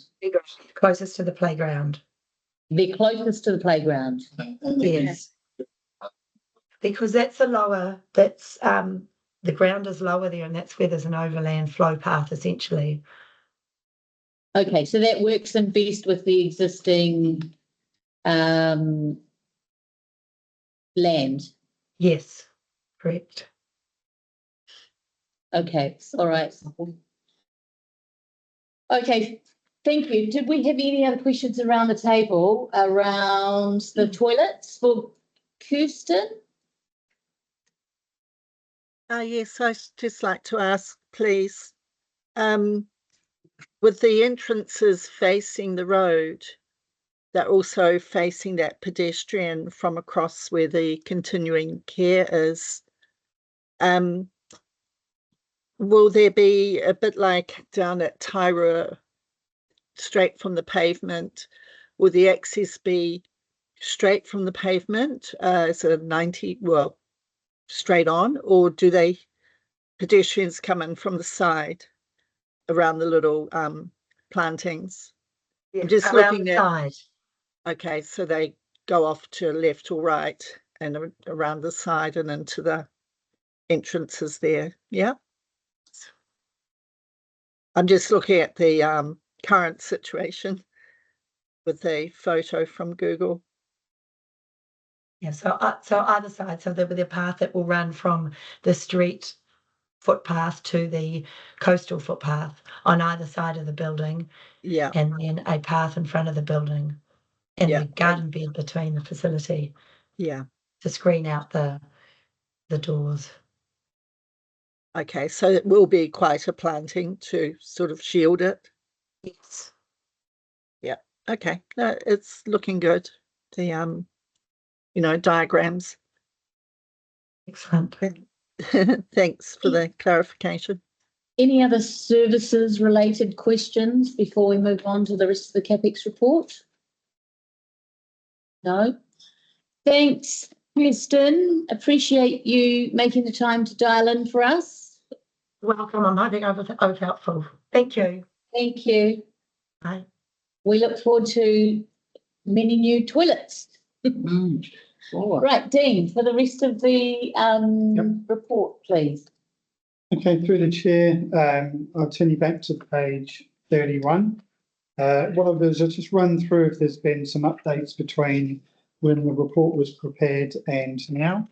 Closest to the playground. They're closest to the playground. Yes. Because that's the ground is lower there, and that's where there's an overland flow path essentially. Okay, so that works in best with the existing land. Yes, correct. Okay, all right. Okay, thank you. Did we have any other questions around the table around the toilets for Kirsten? Yes, I'd just like to ask, please, with the entrances facing the road, they're also facing that pedestrian from across where the continuing care is. Will there be a bit like down at Tyra, straight from the pavement? Will the access be straight from the pavement, so 90, well, straight on, or do pedestrians come in from the side around the little plantings? Yeah, I'm just around looking the at, side. okay, so they go off to left or right and around the side and into the entrances there. Yeah. I'm just looking at the current situation with the photo from Google. Yeah, so either side, so there will be a path that will run from the street footpath to the coastal footpath on either side of the building, Yeah. and then a path in front of the building and Yeah. the garden bed between the facility Yeah. to screen out the doors. Okay, so it will be quite a planting to sort of shield it. Yes. Yeah. Okay. No, it's looking good. The diagrams. Excellent. Thanks for the clarification. Any other services related questions before we move on to the rest of the Capex report? No? Thanks, Kirsten. Appreciate you making the time to dial in for us. Welcome. I'm hoping I was helpful. Thank you. Thank you. Bye. We look forward to many new toilets. Right, Dean, for the rest of the report, please. Okay, through the chair, I'll turn you back to page 31. What I'll do is I'll just run through if there's been some updates between when the report was prepared and now.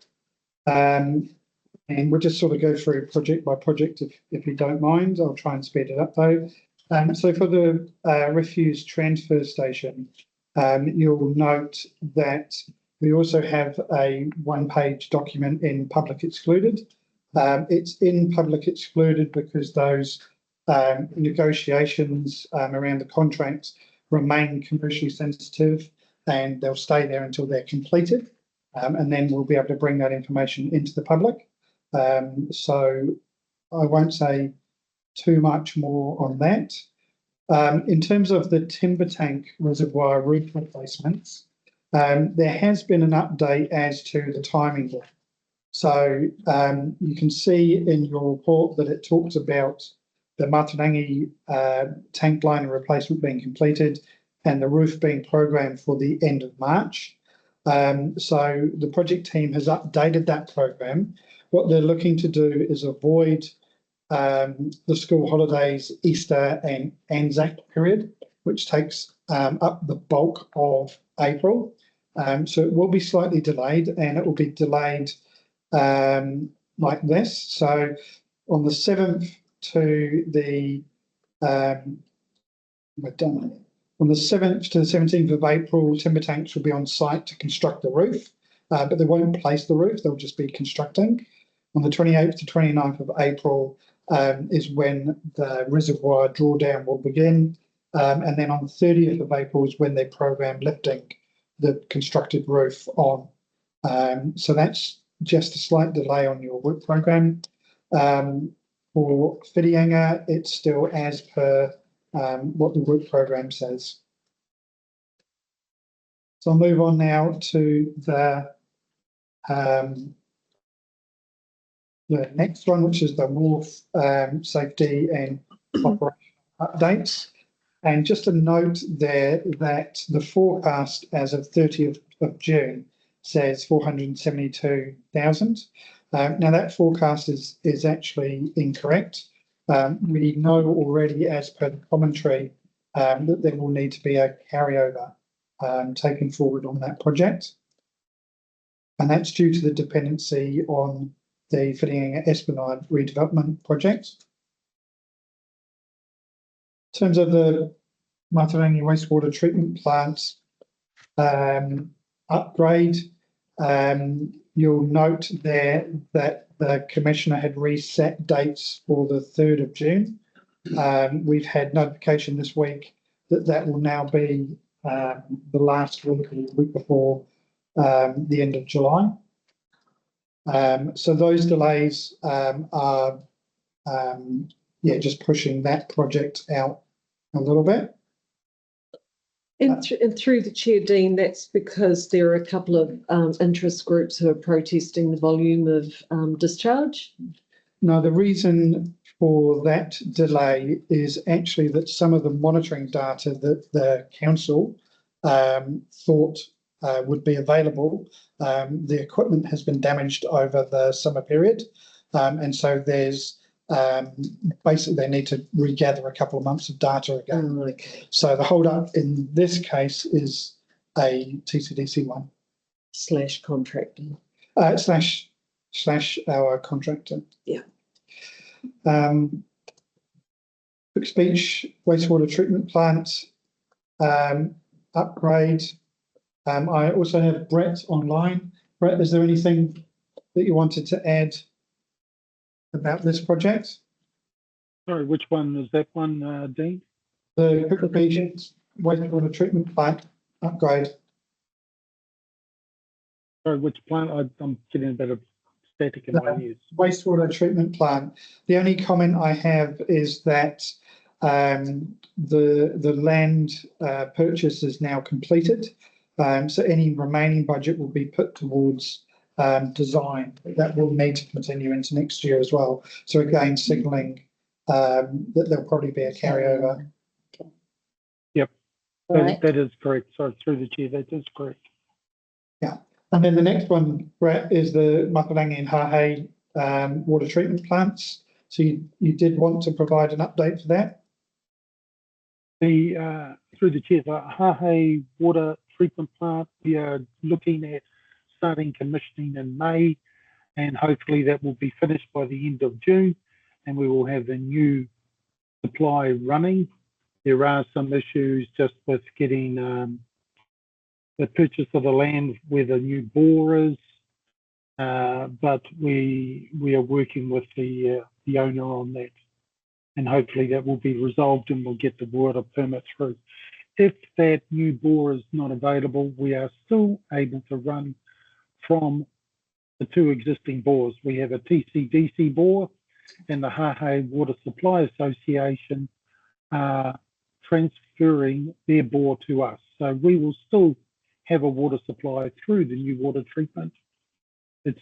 And we'll just sort of go through project by project if you don't mind. I'll try and speed it up though. So for the refuse transfer station, you'll note that we also have a one-page document in public excluded. It's in public excluded because those negotiations around the contract remain commercially sensitive and they'll stay there until they're completed. And then we'll be able to bring that information into the public. So I won't say too much more on that. In terms of the timber tank reservoir roof replacements, there has been an update as to the timing there. So you can see in your report that it talks about the Matarangi tank liner replacement being completed and the roof being programmed for the end of March. So the project team has updated that program. What they're looking to do is avoid the school holidays, Easter and Anzac period, which takes up the bulk of April. So it will be slightly delayed, and it will be delayed like this. So on the 7th to the we're done. On the 7th to the 17th of April, timber tanks will be on site to construct the roof, but they won't place the roof, they'll just be constructing. On the 28th to 29th of April is when the reservoir drawdown will begin. And then on the 30th of April is when they program lifting the constructed roof on. So that's just a slight delay on your work program. For For Whitianga, it's still as per what the work program says. So I'll move on now to the next one, which is the wharf safety and operation updates. And just a note there that the forecast as of 30th of June says 472,000. Now that forecast is actually incorrect. We know already, as per the commentary, that there will need to be a carryover taken forward on that project. And that's due to the dependency on the Whitianga Esplanade redevelopment project. In terms of the Matarangi wastewater treatment plant upgrade, you'll note there that the Commissioner had reset dates for the 3rd of June. We've had notification this week that that will now be the last week or the week before the end of July. So those delays are just pushing that project out a little bit. And through the chair, Dean, that's because there are a couple of interest groups who are protesting the volume of discharge. No, the reason for that delay is actually that some of the monitoring data that the council thought would be available, the equipment has been damaged over the summer period, and so there's basically they need to regather a couple of months of data again. Oh, okay. So the hold up in this case is a TCDC one. Slash contractor. Slash our contractor. Yeah. Quick speech wastewater treatment plant upgrade. I also have Brett online. Brett, is there anything that you wanted to add about this project? Sorry, which one is that one, Dean? The Quick speech wastewater treatment plant upgrade. Sorry, which plant? I'm getting a bit of static in my ears. Wastewater treatment plant. The only comment I have is that the land purchase is now completed. So any remaining budget will be put towards design. That will need to continue into next year as well. So again, signalling that there'll probably be a carryover. Yep, Right. that is correct. Sorry, through the chair, that is correct. Yeah. And then the next one, Brett, is the Matarangi and Hahei water treatment plants. So you did want to provide an update for that? Through the chair, the Hahei water treatment plant, we are looking at starting commissioning in May, and hopefully that will be finished by the end of June, and we will have the new supply running. There are some issues just with getting the purchase of the land where the new bore is, but we are working with the owner on that, and hopefully that will be resolved and we'll get the water permit through. If that new bore is not available, we are still able to run from the two existing bores. We have a TCDC bore and the Hahei Water Supply Association transferring their bore to us. So we will still have a water supply through the new water treatment. It's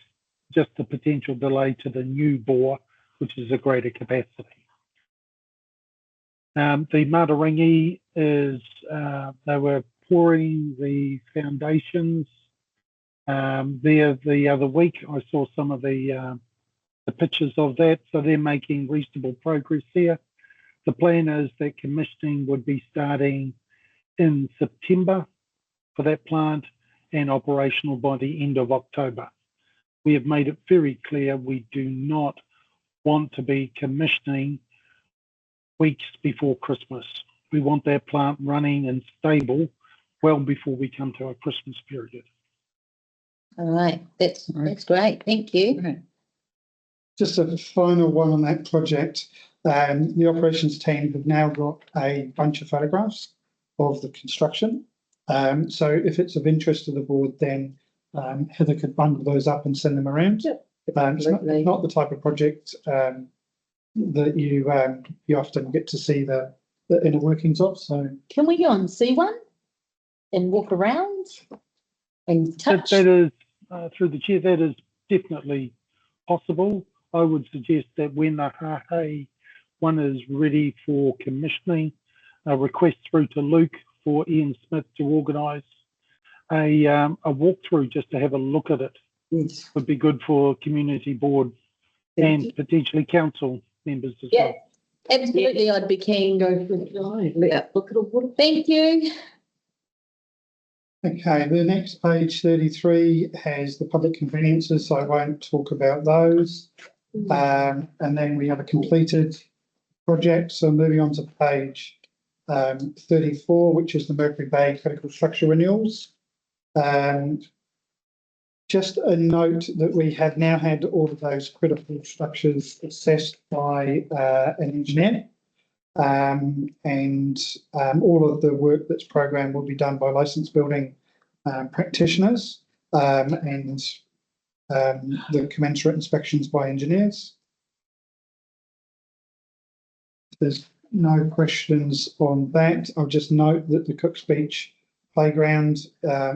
just a potential delay to the new bore, which is a greater capacity. The Matarangi is, they were pouring the foundations there the other week. I saw some of the pictures of that, so they're making reasonable progress there. The plan is that commissioning would be starting in September for that plant and operational by the end of October. We have made it very clear we do not want to be commissioning weeks before Christmas. We want that plant running and stable well before we come to our Christmas period. All right, that's great. Thank you. Just a final one on that project. The operations team have now got a bunch of photographs of the construction. So if it's of interest to the board, then Heather could bundle those up and send them around. Yep, It's not the type of project that you often get to see the inner workings of. So Can we go and see one and walk around and touch? That is, through the chair, that is definitely possible. I would suggest that when the Hahei one is ready for commissioning, a request through to Luke for Ian Smith to organise a walkthrough just to have a look at it. Yes. Would be good for community board and potentially council members as Yeah, well. absolutely. I'd be keen. Go for it. Let's look at a water. Thank you. okay, the next page 33 has the public conveniences, so I won't talk about those. And then we have a completed project. So moving on to page 34, which is the Mercury Bay critical structure renewals. Just a note that we have now had all of those critical structures assessed by an engineer, and all of the work that's programmed will be done by licensed building practitioners, and the commensurate inspections by engineers. There's no questions on that. I'll just note that the Cook's Beach playground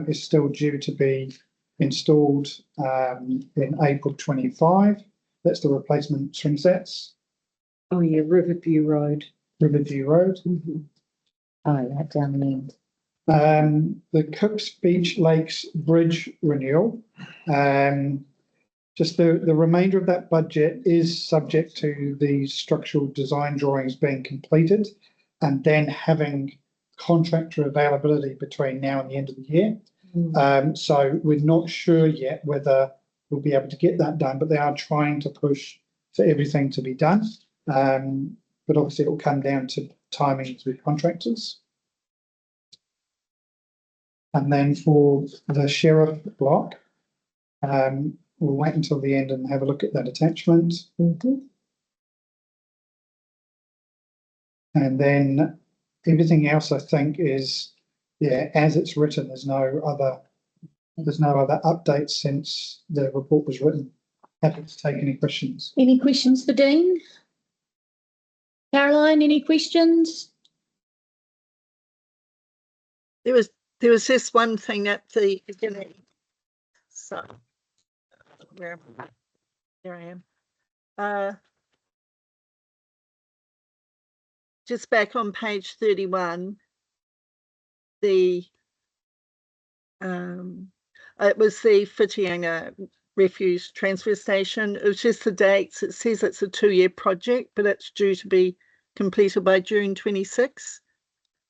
is still due to be installed in April 25. That's the replacement swing sets. Oh yeah, Riverview Road. Riverview Road. Oh, that down the end. The Cook's Beach Lakes Bridge renewal. Just the remainder of that budget is subject to the structural design drawings being completed and then having contractor availability between now and the end of the year. So we're not sure yet whether we'll be able to get that done, but they are trying to push for everything to be done. But obviously it will come down to timings with contractors. And then for the sheriff block, we'll wait until the end and have a look at that attachment. And then everything else I think is, yeah, as it's written. There's no other updates since the report was written. Happy to take any questions. Any questions for Dean? Caroline, any questions? There was just one thing at the beginning. So where here I am. Just back on page 31, it was the Whitianga Refuse Transfer Station. It was just the dates. It says it's a 2-year project, but it's due to be completed by June 26.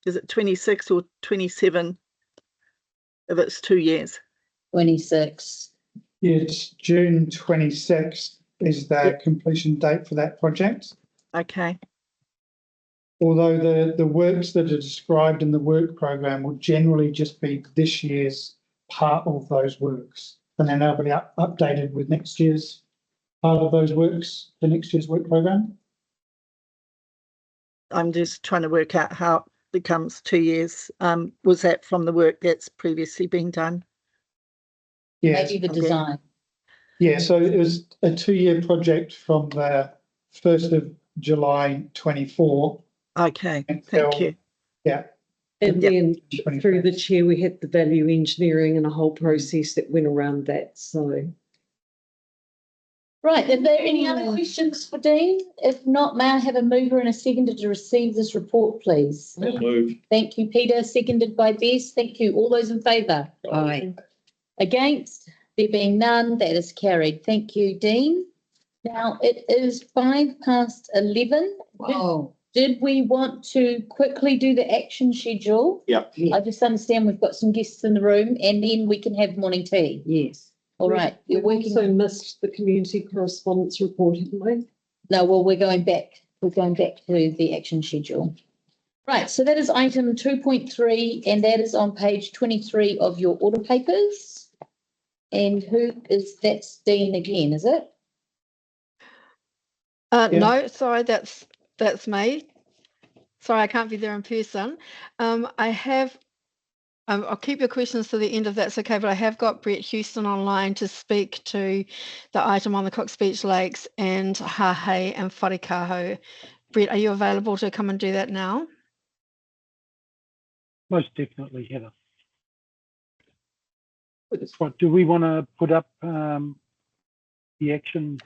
Is it 26 or 27 if it's 2 years? 26. Yeah, it's June 26th is the completion date for that project. Okay. Although the works that are described in the work program will generally just be this year's part of those works, and then they'll be updated with next year's part of those works, the next year's work program. I'm just trying to work out how it becomes 2 years. Was that from the work that's previously been done? Yeah, Maybe the design. yeah. So it was a 2-year project from the 1st of July 24. Okay, thank you. Yeah. And then through the chair, we had the value engineering and a whole process that went around that. So, Right, are there any other questions for Dean? If not, may I have a mover and a seconder to receive this report, please? I'll move. Thank you, Peter. Seconded by Bess. Thank you. All those in favour? Aye. Against? There being none, that is carried. Thank you, Dean. Now, it is 11:05. Wow. Did we want to quickly do the action schedule? Yeah. I just understand we've got some guests in the room and then we can have morning tea. Yes. All right, you're we've working. also missed the community correspondence report, haven't we? No, well, we're going back to the action schedule. Right, so that is item 2.3 and that is on page 23 of your order papers. And that's Dean again, is it? Yeah. No, sorry, that's me. Sorry, I can't be there in person. I have I'll keep your questions to the end if that's okay, but I have got Brett Houston online to speak to the item on the Cook Beach Lakes and Hahei and Wharekaho. Brett, are you available to come and do that now? Most definitely, Heather. What, do we want to put up the action?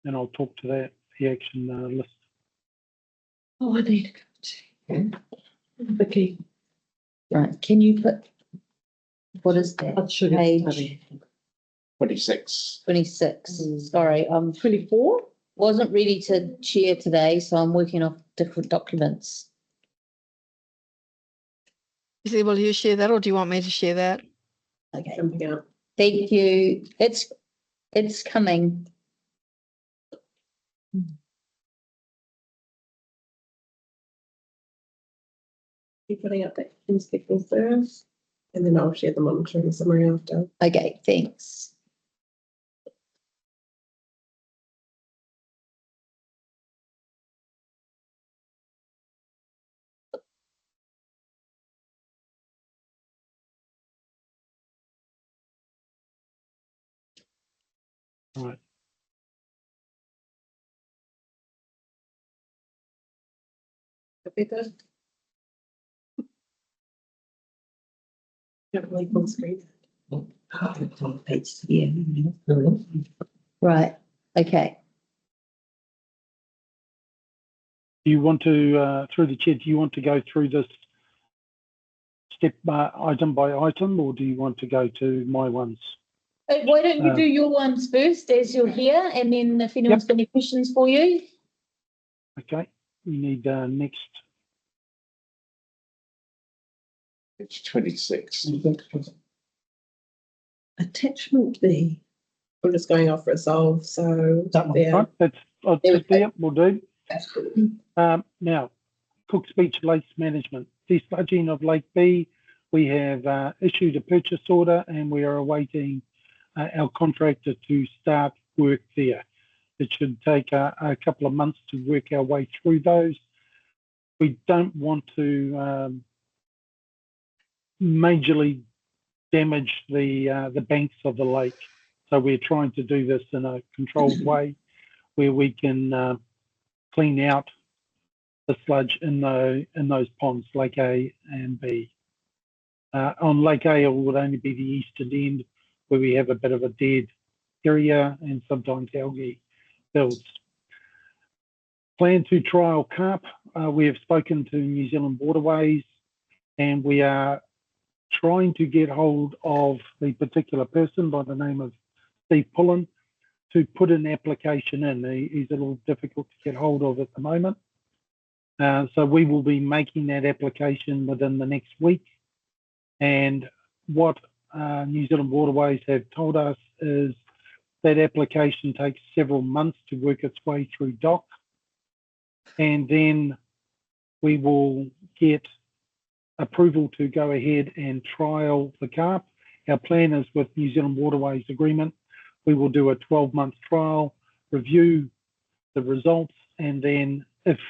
And I'll talk to that, the action list. Oh, I need to go to Vicky. Right, can you put, what is that? Page 26. 26. Sorry, 24. Wasn't ready to share today, so I'm working off different documents. Will you share that or do you want me to share that? Okay. Thank you. It's coming. Be putting up the inspecting first, and then I'll share the monitoring summary after. Okay, thanks. Right. Rebecca? Don't leave on screen. Oh, it's on page, yeah. Right, okay. Do you want to, through the chair, do you want to go through this step item by item, or do you want to go to my ones? Why don't you do your ones first as you're here, and then if anyone's got any questions for you? Okay, we need next. It's 26. Attachment B. We're just going off resolve, so That one, right? That's there. We'll do. Now, Cook's Beach Lakes Management, desludging of Lake B. We have issued a purchase order, and we are awaiting our contractor to start work there. It should take a couple of months to work our way through those. We don't want to majorly damage the banks of the lake. So we're trying to do this in a controlled way where we can clean out the sludge in those ponds, Lake A and B. On Lake A, it would only be the eastern end where we have a bit of a dead area and sometimes algae builds. Plan to trial carp. We have spoken to New Zealand Waterways, and we are trying to get hold of the particular person by the name of Steve Pullen to put an application in. He's a little difficult to get hold of at the moment. So we will be making that application within the next week. And what New Zealand Waterways have told us is that application takes several months to work its way through DOC. And then we will get approval to go ahead and trial the carp. Our plan is with New Zealand Waterways agreement, we will do a 12-month trial, review the results, and then if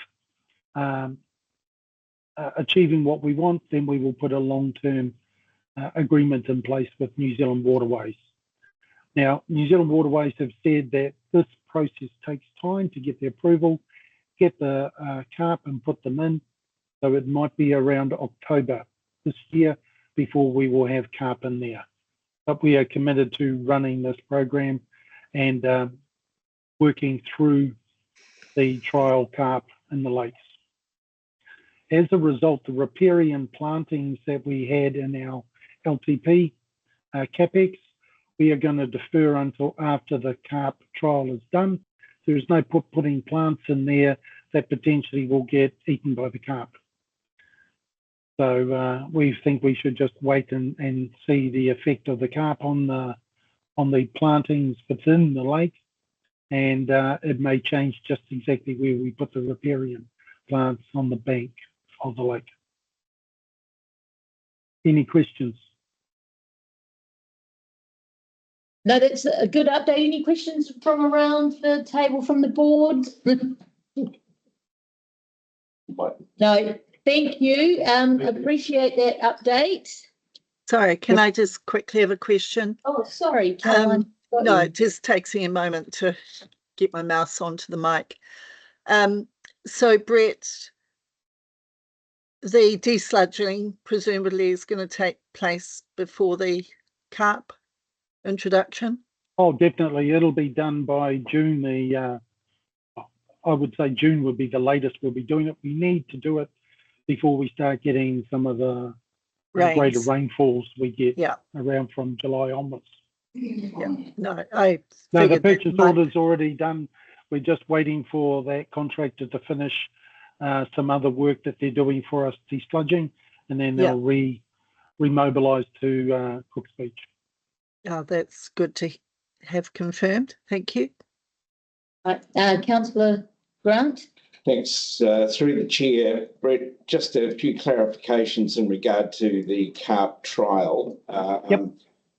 achieving what we want, then we will put a long-term agreement in place with New Zealand Waterways. Now, New Zealand Waterways have said that this process takes time to get the approval, get the carp and put them in. So it might be around October this year before we will have carp in there. But we are committed to running this program and working through the trial carp in the lakes. As a result, the riparian plantings that we had in our LTP Capex, we are going to defer until after the carp trial is done. There's no putting plants in there that potentially will get eaten by the carp. So we think we should just wait and see the effect of the carp on the plantings within the lake, and it may change just exactly where we put the riparian plants on the bank of the lake. Any questions? No, that's a good update. Any questions from around the table from the board? No. thank you. Appreciate that update. Sorry, can I just quickly have a question? Oh, sorry, Caroline. No, it just takes me a moment to get my mouse onto the mic. So Brett, the desludging presumably is going to take place before the CARP introduction? Oh, definitely. It'll be done by June. I would say June would be the latest we'll be doing it. We need to do it before we start getting some of the greater rainfalls we get around from July onwards. Yeah, no, the purchase order's already done. We're just waiting for that contractor to finish some other work that they're doing for us, desludging, and then they'll remobilise to Cook's Beach. Oh, that's good to have confirmed. Thank you. Councillor Grant. Thanks. Through the chair, Brett, just a few clarifications in regard to the CARP trial.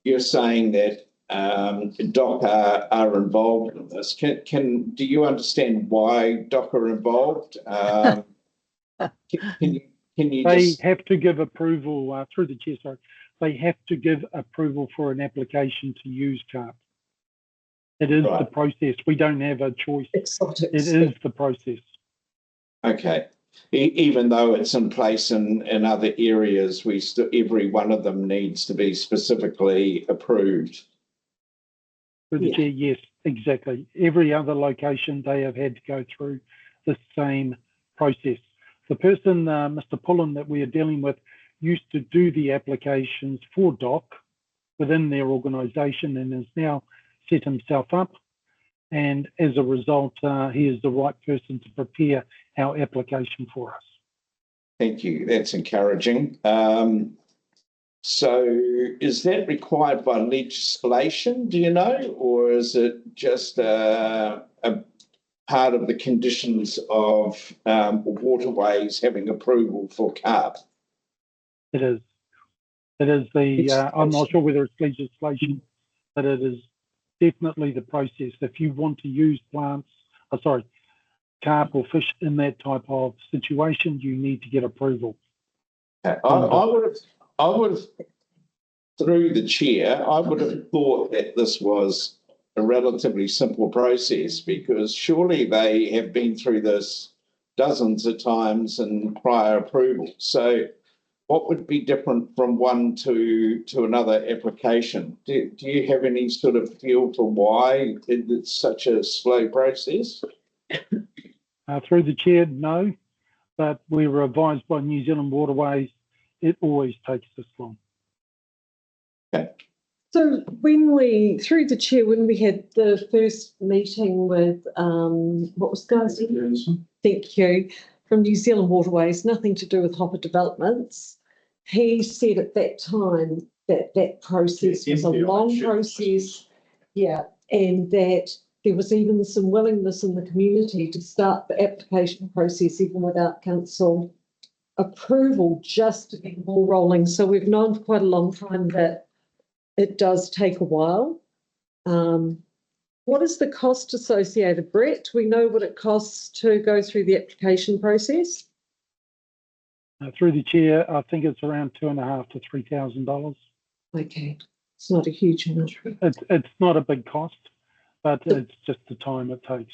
You're saying that DOC are involved in this. Do you understand why DOC are involved? Can you have to give approval through the chair. Sorry, they have to give approval for an application to use CARP. It is the process. We don't have a choice. It is the process. Okay. Even though it's in place in other areas, every one of them needs to be specifically approved. Through the chair, yes, exactly. Every other location, they have had to go through the same process. The person, Mr. Pullen, that we are dealing with, used to do the applications for DOC within their organisation and has now set himself up. And as a result, he is the right person to prepare our application for us. Thank you. That's encouraging. So is that required by legislation, do you know, or is it just a part of the conditions of waterways having approval for CARP? It is. It is the, I'm not sure whether it's legislation, but it is definitely the process. If you want to use carp or fish in that type of situation, you need to get approval. I would have, through the chair, I would have thought that this was a relatively simple process, because surely they have been through this dozens of times in prior approvals. So what would be different from one to another application? Do you have any sort of feel for why it's such a slow process? Through the chair, no, but we were advised by New Zealand Waterways, it always takes this long. Okay. So through the chair, when we had the first meeting with, what was the guy's name? Thank you, from New Zealand Waterways, nothing to do with Hopper Developments. He said at that time that process was a long process, and that there was even some willingness in the community to start the application process even without council approval, just to get the ball rolling. So we've known for quite a long time that it does take a while. What is the cost associated, Brett? We know what it costs to go through the application process. Through the chair, I think it's around $2,500 to $3,000. Okay, it's not a huge amount. It's not a big cost, but it's just the time it takes.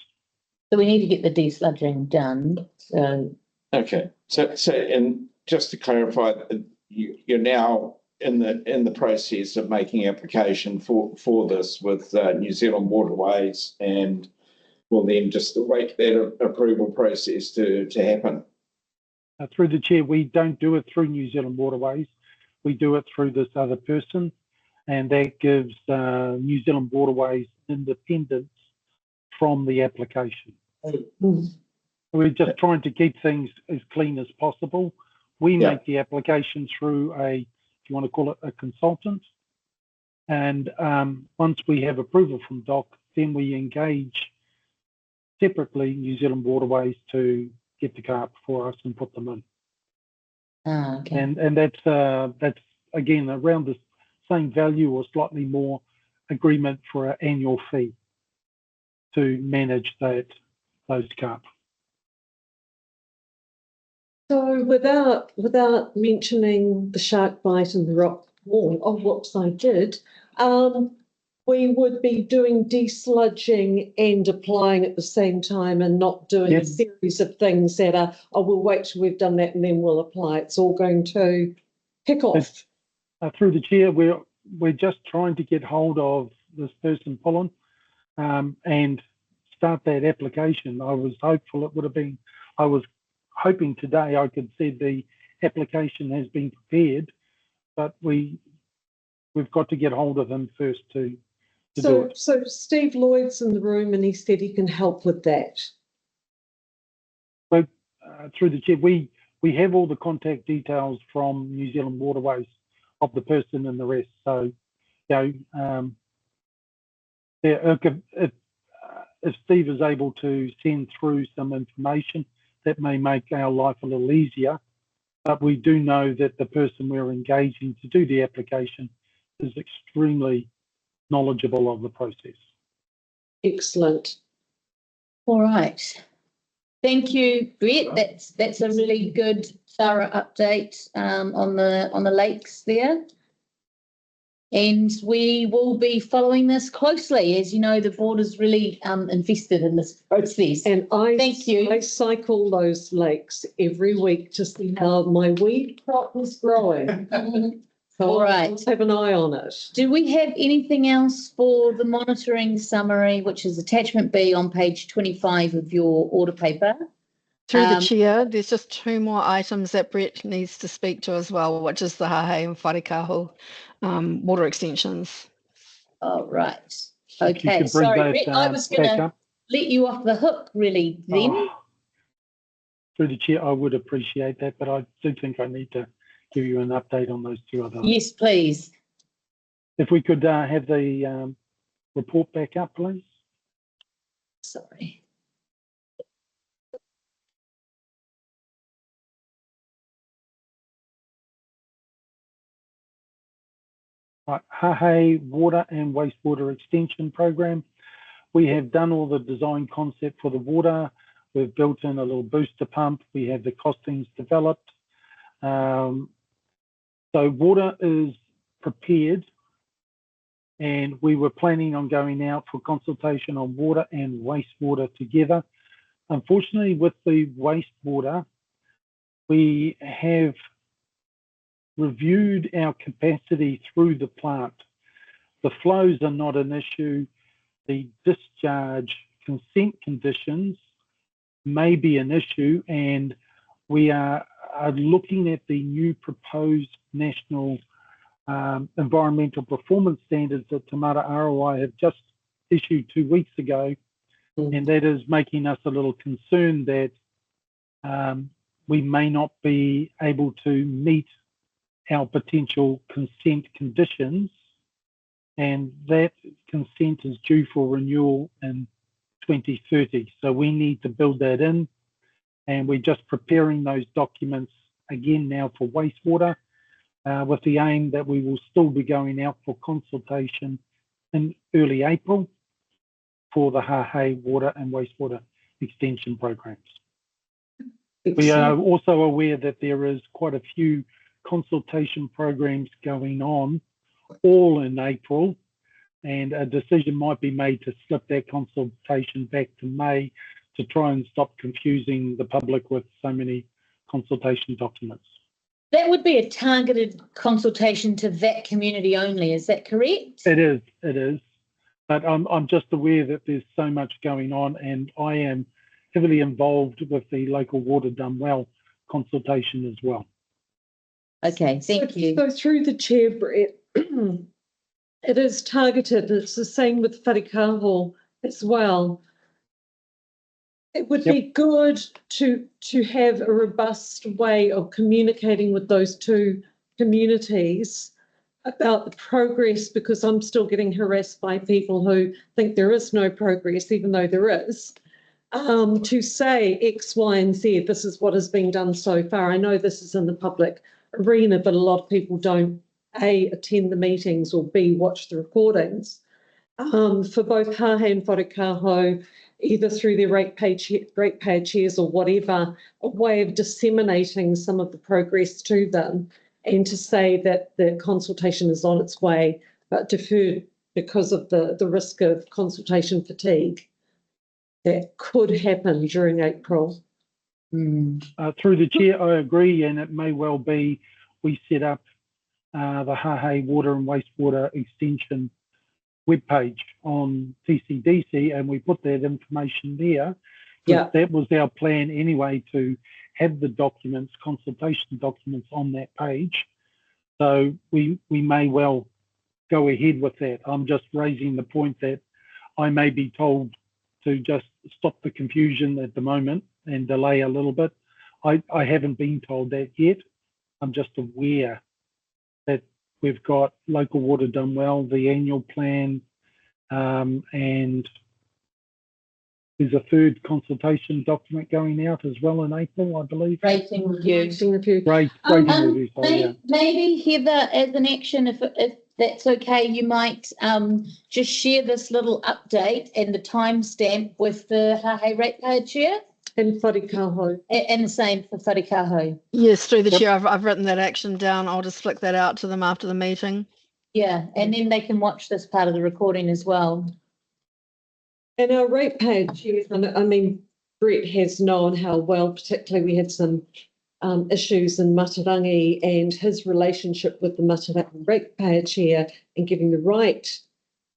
So we need to get the desludging done. Okay. So and just to clarify, you're now in the process of making application for this with New Zealand Waterways, and will then just await that approval process to happen. Through the chair, we don't do it through New Zealand Waterways. We do it through this other person, and that gives New Zealand Waterways independence from the application. We're just trying to keep things as clean as possible. We make the application through if you want to call it a consultant. And once we have approval from DOC, then we engage separately New Zealand Waterways to get the carp for us and put them in. Okay. And that's again around the same value or slightly more agreement for an annual fee to manage those carp. So without mentioning the shark bite and the rock wall, of what I did, we would be doing desludging and applying at the same time and not doing a series of things that are, oh, we'll wait till we've done that and then we'll apply. It's all going to kick off. Through the chair, we're just trying to get hold of this person, Pollen, and start that application. I was hopeful it would have been, I was hoping today I could say the application has been prepared, but we've got to get hold of him first to do it. So Steve Lloyd's in the room and he said he can help with that. But through the chair, we have all the contact details from New Zealand Waterways of the person and the rest. So, you know, if Steve is able to send through some information, that may make our life a little easier. But we do know that the person we're engaging to do the application is extremely knowledgeable of the process. Excellent. All right. Thank you, Brett. That's a really good, thorough update on the lakes there. And we will be following this closely. As you know, the board is really invested in this process. And thank you. I cycle those lakes every week to see how my weed crop is growing. So all right. Let's have an eye on it. Do we have anything else for the monitoring summary, which is attachment B on page 25 of your order paper? Through the chair, there's just 2 more items that Brett needs to speak to as well, which is the Hahe and Wharekaho water extensions. All right. Okay. That, sorry, Brett, I was going to let you off the hook really then. Through the chair, I would appreciate that, but I do think I need to give you an update on those 2 other. Yes, please. If we could have the report back up, please. Sorry. Right, Hahe Water and Wastewater Extension Program. We have done all the design concept for the water. We've built in a little booster pump. We have the costings developed. So water is prepared, and we were planning on going out for consultation on water and wastewater together. Unfortunately, with the wastewater, we have reviewed our capacity through the plant. The flows are not an issue. The discharge consent conditions may be an issue, and we are looking at the new proposed national environmental performance standards that Te Mara ROI have just issued 2 weeks ago, and that is making us a little concerned that we may not be able to meet our potential consent conditions, and that consent is due for renewal in 2030. So we need to build that in, and we're just preparing those documents again now for wastewater, with the aim that we will still be going out for consultation in early April for the Hahe water and wastewater extension programs. We are also aware that there is quite a few consultation programs going on all in April, and a decision might be made to slip that consultation back to May to try and stop confusing the public with so many consultation documents. That would be a targeted consultation to that community only, is that correct? It is. But I'm just aware that there's so much going on, and I am heavily involved with the local water done well consultation as well. Okay, thank you. So through the chair, Brett, it is targeted. It's the same with Wharekaho as well. It would be good to have a robust way of communicating with those 2 communities about the progress, because I'm still getting harassed by people who think there is no progress, even though there is, to say X, Y, and Z, this is what has been done so far. I know this is in the public arena, but a lot of people don't, A, attend the meetings, or B, watch the recordings. For both Hahe and Wharekaho, either through their ratepayer chairs or whatever, a way of disseminating some of the progress to them, and to say that the consultation is on its way, but deferred because of the risk of consultation fatigue that could happen during April. Through the chair, I agree, and it may well be we set up the Hahei Water and Wastewater Extension webpage on TCDC, and we put that information there. Yeah, that was our plan anyway, to have the documents, consultation documents on that page. So we may well go ahead with that. I'm just raising the point that I may be told to just stop the confusion at the moment and delay a little bit. I haven't been told that yet. I'm just aware that we've got local water done well, the annual plan, and there's a third consultation document going out as well in April, I believe. Rating review. rating review. Rating review, sorry, yeah. Maybe Heather, as an action, if that's okay, you might just share this little update and the timestamp with the Hahei Ratepayer Chair. And Wharikaho. And the same for Wharikaho. Yes, through the chair, I've written that action down. I'll just flick that out to them after the meeting. Yeah, and then they can watch this part of the recording as well. And our ratepayer chairs, I mean, Brett has known how well, particularly we had some issues in Matarangi, and his relationship with the Matarangi ratepayer chair and getting the right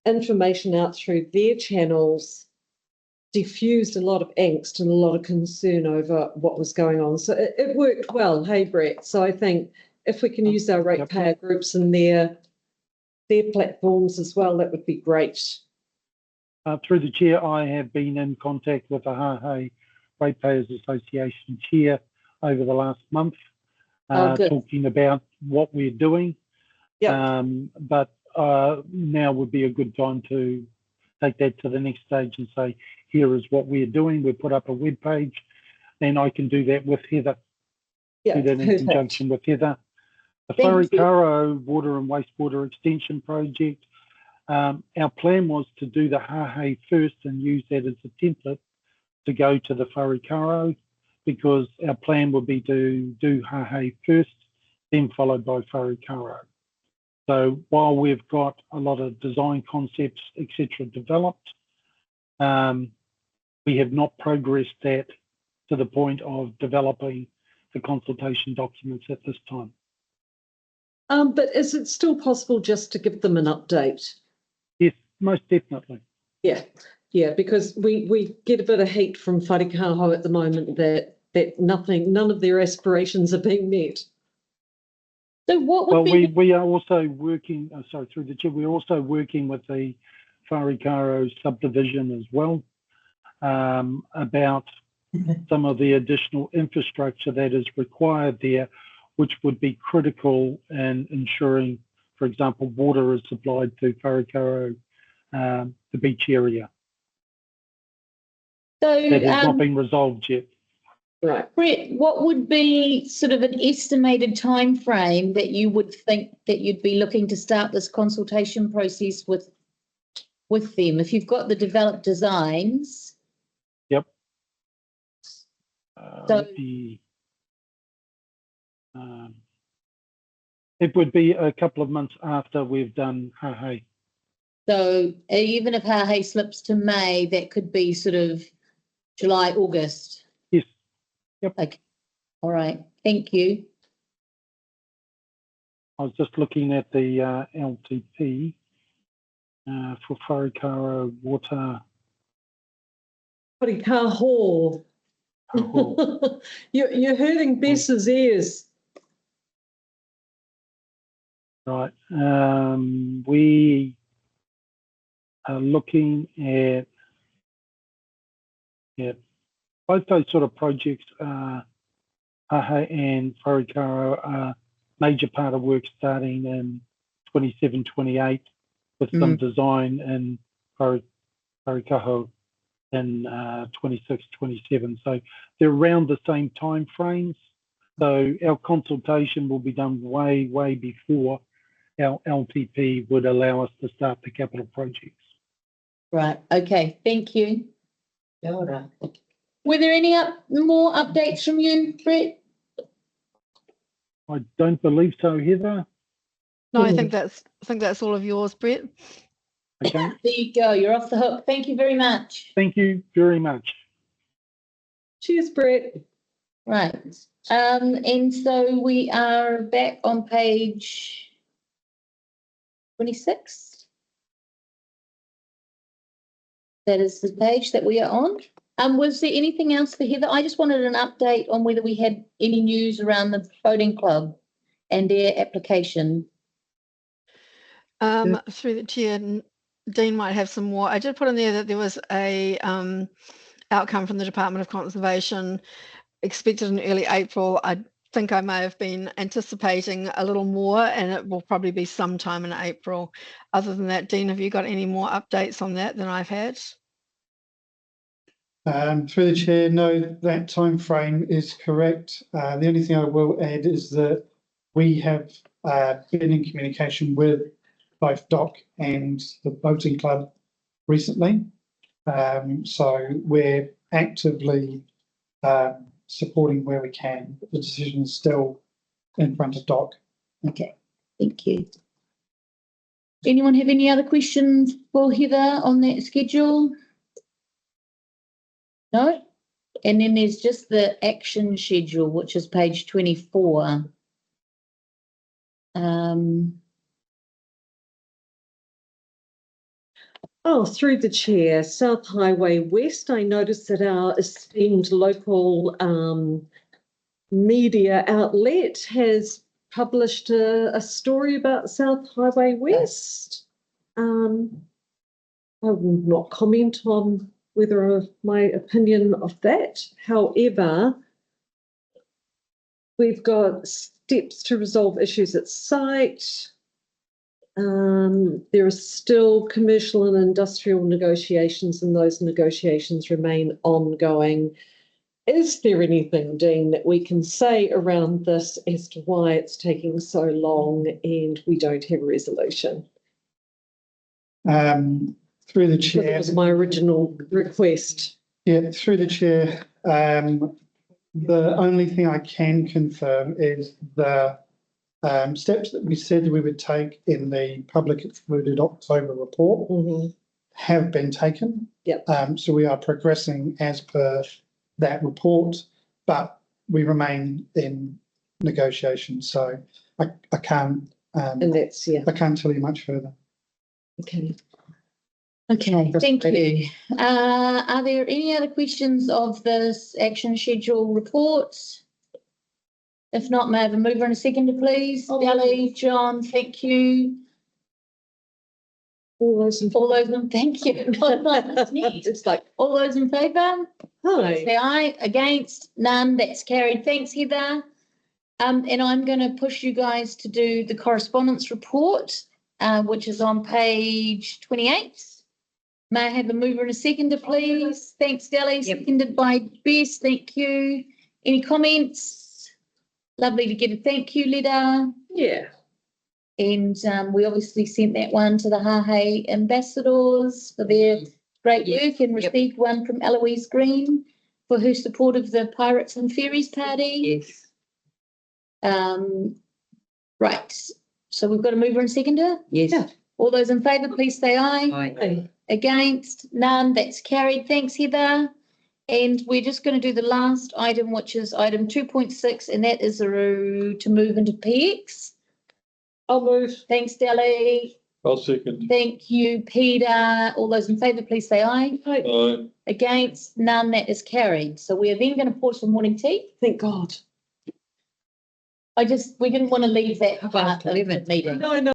information out through their channels diffused a lot of angst and a lot of concern over what was going on. So it worked well, hey, Brett? So I think if we can use our ratepayer groups and their platforms as well, that would be great. Through the chair, I have been in contact with the Hahei Ratepayers Association chair over the last month, talking about what we're doing. But now would be a good time to take that to the next stage and say, here is what we're doing. We put up a web page, and I can do that with Heather. Do that in conjunction with Heather. The Wharikaro Water and Wastewater Extension Project. Our plan was to do the Hahei first and use that as a template to go to the Wharikaro, because our plan would be to do Hahei first, then followed by Wharikaro. So while we've got a lot of design concepts, etc., developed, we have not progressed that to the point of developing the consultation documents at this time. But is it still possible just to give them an update? Yes, most definitely. Yeah, because we get a bit of heat from Wharikaho at the moment that none of their aspirations are being met. So what would we are also working, through the chair, we're also working with the Wharikaro subdivision as well, about some of the additional infrastructure that is required there, which would be critical in ensuring, for example, water is supplied to Wharikaro, the beach area. So that has not been resolved yet. Right. Brett, what would be sort of an estimated time frame that you would think that you'd be looking to start this consultation process with them? If you've got the developed designs. Yep. It would be a couple of months after we've done Hahei. So even if Hahei slips to May, that could be sort of July, August. Yes. Yep. Okay. All right. Thank you. I was just looking at the LTP for Wharikaro Water. Wharikaho. You're hurting Bess's ears. Right. We are looking at both those sort of projects. Hahei and Wharikaro are major part of work starting in 27, 28, with some design in Wharikaho in 26, 27. So they're around the same time frames. So our consultation will be done way, way before our LTP would allow us to start the capital projects. Right. Okay. Thank you. Were there any more updates from you, Brett? I don't believe so, Heather. No, I think that's all of yours, Brett. Okay, There you go. You're off the hook. Thank you very much. thank you very much. Cheers, Brett. Right. And so we are back on page 26. That is the page that we are on. Was there anything else for Heather? I just wanted an update on whether we had any news around the boating club and their application. Through the chair, Dean might have some more. I did put in there that there was a outcome from the Department of Conservation expected in early April. I think I may have been anticipating a little more, and it will probably be sometime in April. Other than that, Dean, have you got any more updates on that than I've had? Through the chair, no, that time frame is correct. The only thing I will add is that we have been in communication with both DOC and the boating club recently. So we're actively supporting where we can. The decision is still in front of DOC. Okay, thank you. Anyone have any other questions for Heather on that schedule? No? And then there's just the action schedule, which is page 24. Oh, through the chair, South Highway West, I noticed that our esteemed local media outlet has published a story about South Highway West. I will not comment on whether my opinion of that. However, we've got steps to resolve issues at site. There are still commercial and industrial negotiations, and those negotiations remain ongoing. Is there anything, Dean, that we can say around this as to why it's taking so long and we don't have a resolution? Through the chair. That was my original request. Yeah, through the chair. The only thing I can confirm is the steps that we said we would take in the public excluded October report have been taken. Yep. So we are progressing as per that report, but we remain in negotiations. So I can't. And that's I can't tell you much further. Okay. Okay, thank you. Are there any other questions of this action schedule reports? If not, may I have a mover and a seconder, please? Ellie, John, thank you. All those in thank you. It's like all those in favour? Hi. Say aye. Against? None. That's carried. Thanks, Heather. And I'm going to push you guys to do the correspondence report, which is on page 28. May I have a mover and a seconder, please? Thanks, Deli. Yep. Seconded by Bess. Thank you. Any comments? Lovely to get a thank you letter. Yeah. And we obviously sent that one to the Hahe ambassadors for their great work, and received one from Eloise Green for her support of the Pirates and Ferries party. Yes. Right. So we've got a mover and seconder. Yes. Yeah. All those in favour, please say aye. Aye. Against? None. That's carried. Thanks, Heather. And we're just going to do the last item, which is item 2.6, and that is to move into PX. I'll move. Thanks, Deli. I'll second. Thank you, Peter. All those in favour, please say aye. Aye. Against? None. That is carried. So we are then going to pause for morning tea. Thank God. We didn't want to leave that part of the meeting. No, no.